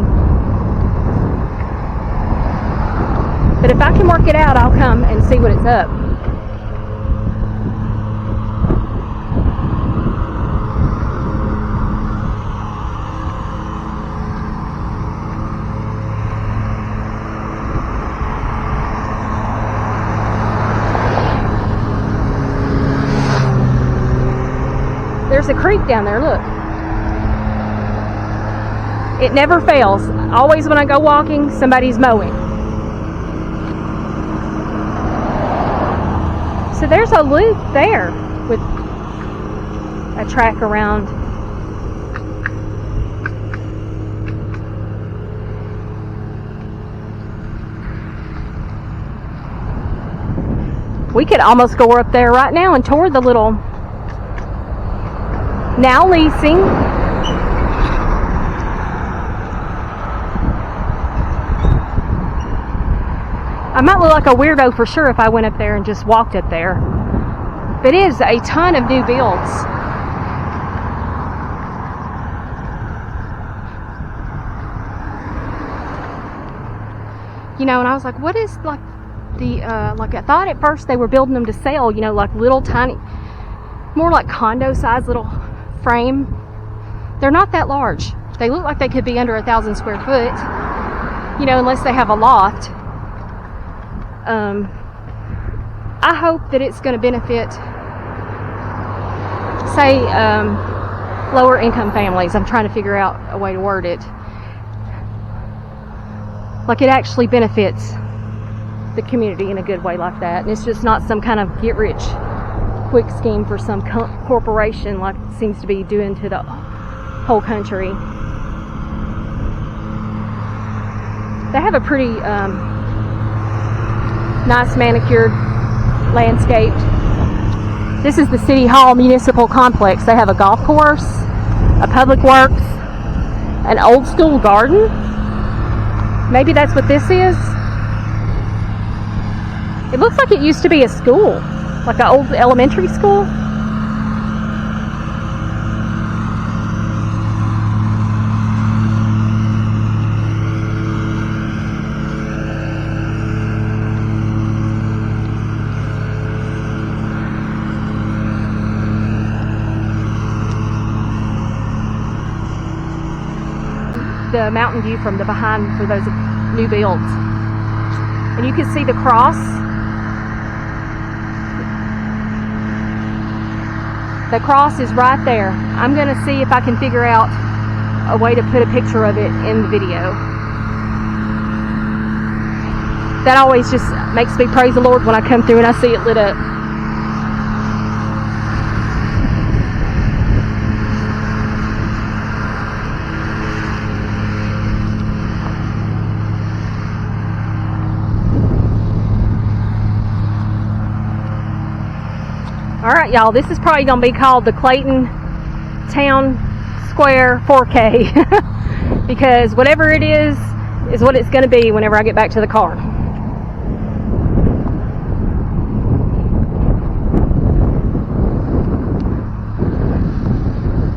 But if I can work it out, I'll come and see what it's up. There's a creek down there, look. It never fails. Always when I go walking, somebody's mowing. So there's a loop there with a track around. We could almost go up there right now and toward the little now leasing. I might look like a weirdo for sure if I went up there and just walked up there. But it is a ton of new builds. You know, and I was like, what is like the, like I thought at first they were building them to sell, you know, like little tiny, more like condo size little frame. They're not that large. They look like they could be under 1,000 square foot, you know, unless they have a loft. I hope that it's going to benefit, say, lower income families. I'm trying to figure out a way to word it. Like it actually benefits the community in a good way like that. And it's just not some kind of get rich quick scheme for some corporation like it seems to be doing to the whole country. They have a pretty nice manicured landscape. This is the City Hall Municipal Complex. They have a golf course, a public works, an old school garden. Maybe that's what this is. It looks like it used to be a school, like an old elementary school. The mountain view from the behind for those new builds. And you can see the cross. The cross is right there. I'm going to see if I can figure out a way to put a picture of it in the video. That always just makes me praise the Lord when I come through and I see it lit up. Alright y'all, this is probably going to be called the Clayton Town Square 4K because whatever it is what it's going to be whenever I get back to the car.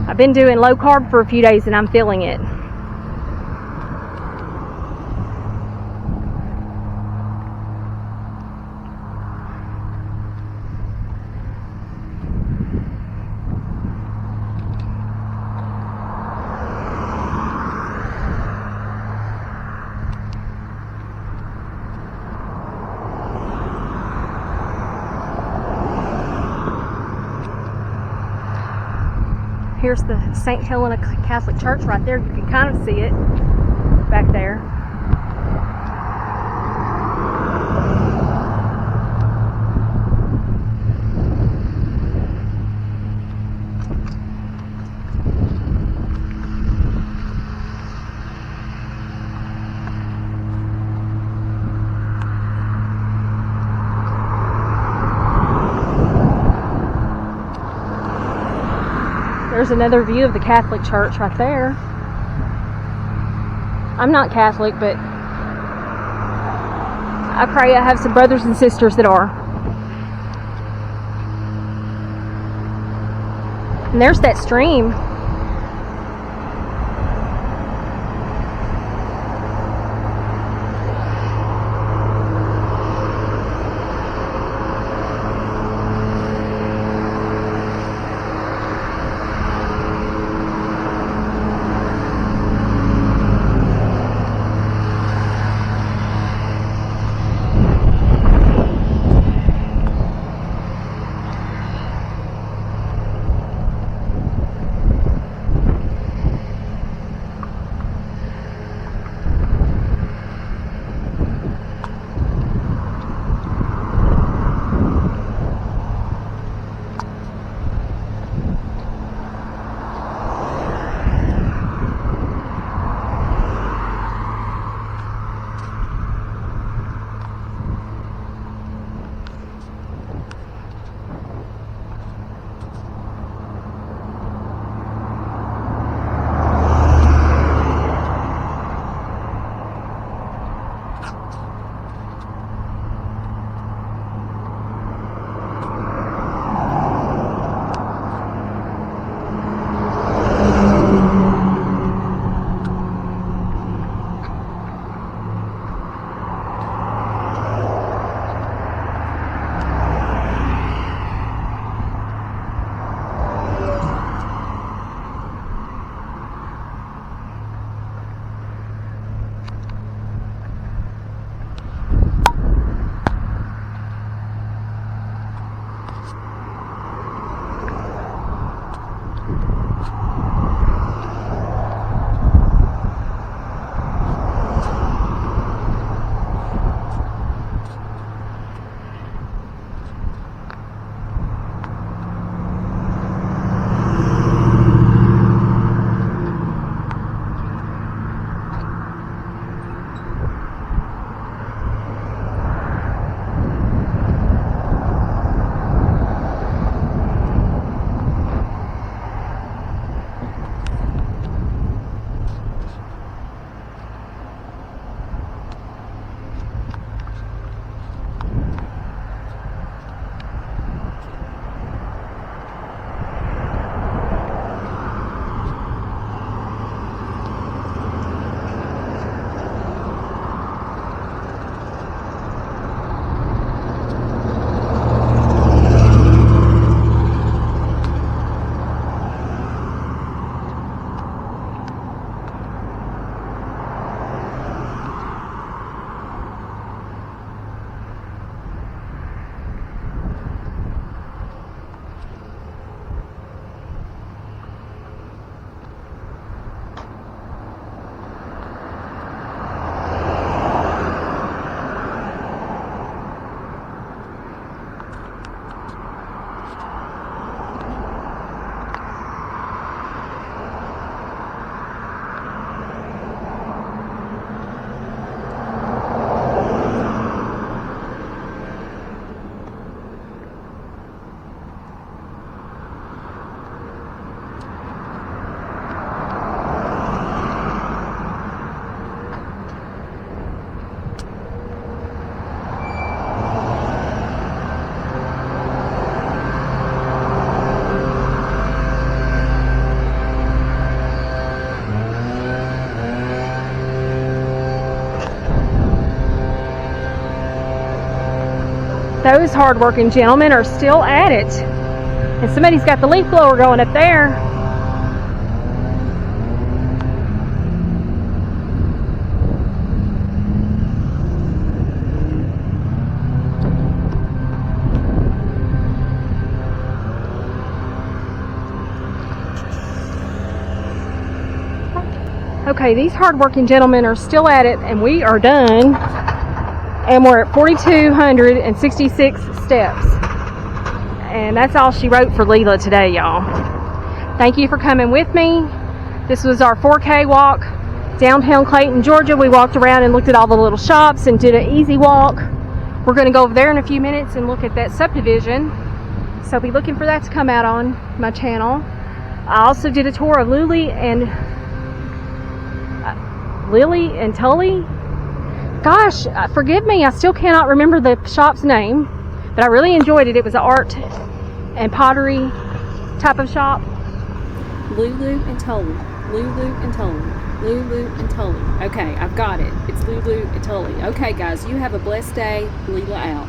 I've been doing low carb for a few days and I'm feeling it. Here's the St. Helena Catholic Church right there. You can kind of see it back there. There's another view of the Catholic Church right there. I'm not Catholic, but I pray I have some brothers and sisters that are. And there's that stream. Those hard-working gentlemen are still at it. And somebody's got the leaf blower going up there. Okay, these hard-working gentlemen are still at it, and we are done. And we're at 4,266 steps. And that's all she wrote for Lela today, y'all. Thank you for coming with me. This was our 4K walk downtown Clayton, Georgia. We walked around and looked at all the little shops and did an easy walk. We're going to go over there in a few minutes and look at that subdivision. So be looking for that to come out on my channel. I also did a tour of Lily and Tully. Gosh, forgive me, I still cannot remember the shop's name, but I really enjoyed it. It was an art and pottery type of shop. Lulu and Tully. Lulu and Tully. Lulu and Tully. Okay, I've got it. It's Lulu and Tully. Okay, guys, you have a blessed day. Lela out.